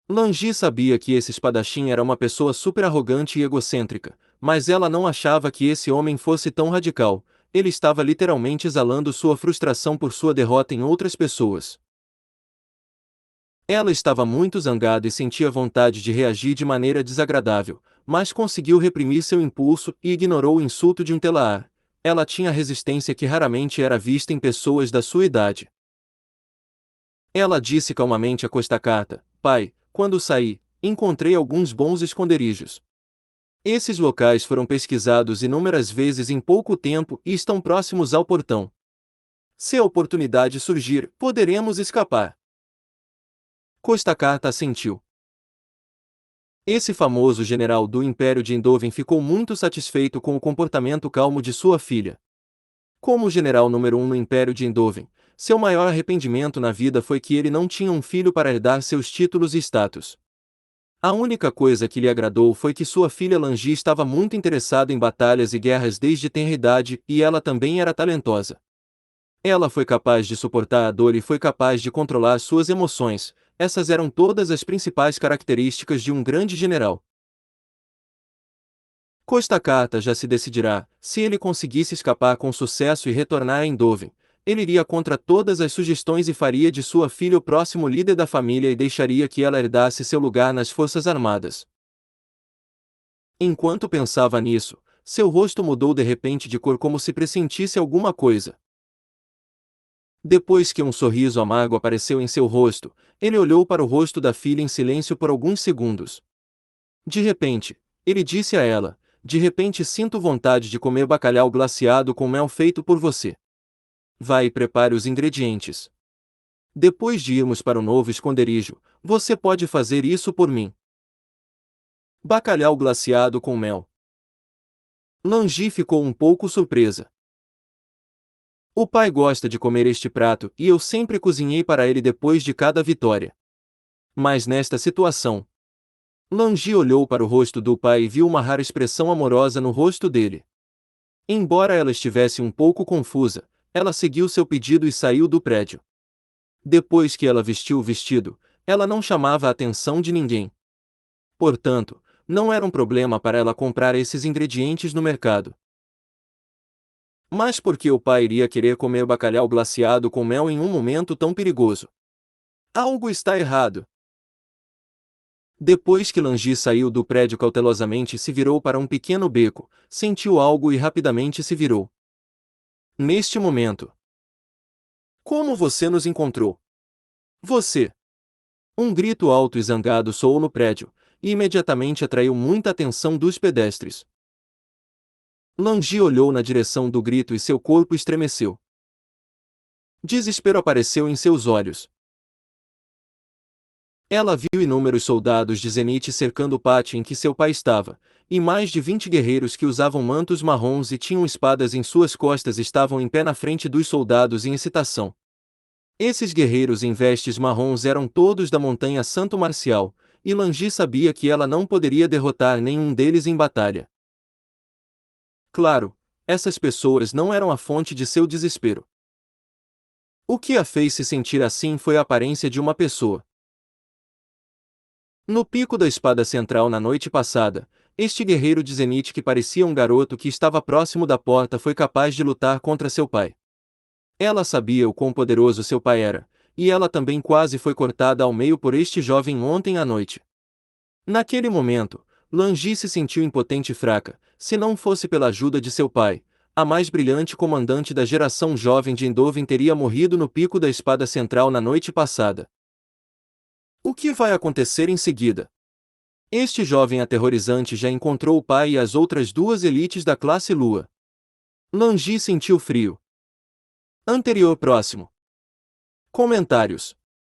Langi sabia que esse espadachim era uma pessoa super arrogante e egocêntrica, mas ela não achava que esse homem fosse tão radical. Ele estava literalmente exalando sua frustração por sua derrota em outras pessoas. Ela estava muito zangada e sentia vontade de reagir de maneira desagradável, mas conseguiu reprimir seu impulso e ignorou o insulto de um Telaar. Ela tinha resistência que raramente era vista em pessoas da sua idade. Ela disse calmamente a Costacata: Pai, quando saí, encontrei alguns bons esconderijos. Esses locais foram pesquisados inúmeras vezes em pouco tempo e estão próximos ao portão. Se a oportunidade surgir, poderemos escapar. Costacarte assentiu. Esse famoso general do Império de Endoven ficou muito satisfeito com o comportamento calmo de sua filha. Como general número 1 no Império de Endoven, seu maior arrependimento na vida foi que ele não tinha um filho para herdar seus títulos e status. A única coisa que lhe agradou foi que sua filha Langi estava muito interessada em batalhas e guerras desde tenra idade e ela também era talentosa. Ela foi capaz de suportar a dor e foi capaz de controlar suas emoções. Essas eram todas as principais características de um grande general. Costacarte já se decidirá, se ele conseguisse escapar com sucesso e retornar a Endoven, ele iria contra todas as sugestões e faria de sua filha o próximo líder da família e deixaria que ela herdasse seu lugar nas Forças Armadas. Enquanto pensava nisso, seu rosto mudou de repente de cor como se pressentisse alguma coisa. Depois que um sorriso amargo apareceu em seu rosto, ele olhou para o rosto da filha em silêncio por alguns segundos. De repente, ele disse a ela: "De repente sinto vontade de comer bacalhau glaciado com mel feito por você. Vai e prepare os ingredientes. Depois de irmos para o novo esconderijo, você pode fazer isso por mim." Bacalhau glaciado com mel. Langi ficou um pouco surpresa. O pai gosta de comer este prato e eu sempre cozinhei para ele depois de cada vitória. Mas nesta situação, Langi olhou para o rosto do pai e viu uma rara expressão amorosa no rosto dele. Embora ela estivesse um pouco confusa, ela seguiu seu pedido e saiu do prédio. Depois que ela vestiu o vestido, ela não chamava a atenção de ninguém. Portanto, não era um problema para ela comprar esses ingredientes no mercado. Mas por que o pai iria querer comer bacalhau glaciado com mel em um momento tão perigoso? Algo está errado. Depois que Langi saiu do prédio cautelosamente e se virou para um pequeno beco, sentiu algo e rapidamente se virou. Neste momento. Como você nos encontrou? Você! Um grito alto e zangado soou no prédio, e imediatamente atraiu muita atenção dos pedestres. Langi olhou na direção do grito e seu corpo estremeceu. Desespero apareceu em seus olhos. Ela viu inúmeros soldados de Zenith cercando o pátio em que seu pai estava, e mais de 20 guerreiros que usavam mantos marrons e tinham espadas em suas costas estavam em pé na frente dos soldados em excitação. Esses guerreiros em vestes marrons eram todos da Montanha Santo Marcial, e Langi sabia que ela não poderia derrotar nenhum deles em batalha. Claro, essas pessoas não eram a fonte de seu desespero. O que a fez se sentir assim foi a aparência de uma pessoa. No pico da espada central na noite passada, este guerreiro de Zenith que parecia um garoto que estava próximo da porta foi capaz de lutar contra seu pai. Ela sabia o quão poderoso seu pai era, e ela também quase foi cortada ao meio por este jovem ontem à noite. Naquele momento, Langi se sentiu impotente e fraca, se não fosse pela ajuda de seu pai. A mais brilhante comandante da geração jovem de Endoven teria morrido no pico da espada central na noite passada. O que vai acontecer em seguida? Este jovem aterrorizante já encontrou o pai e as outras duas elites da classe Lua. Langi sentiu frio. Anterior próximo. Comentários.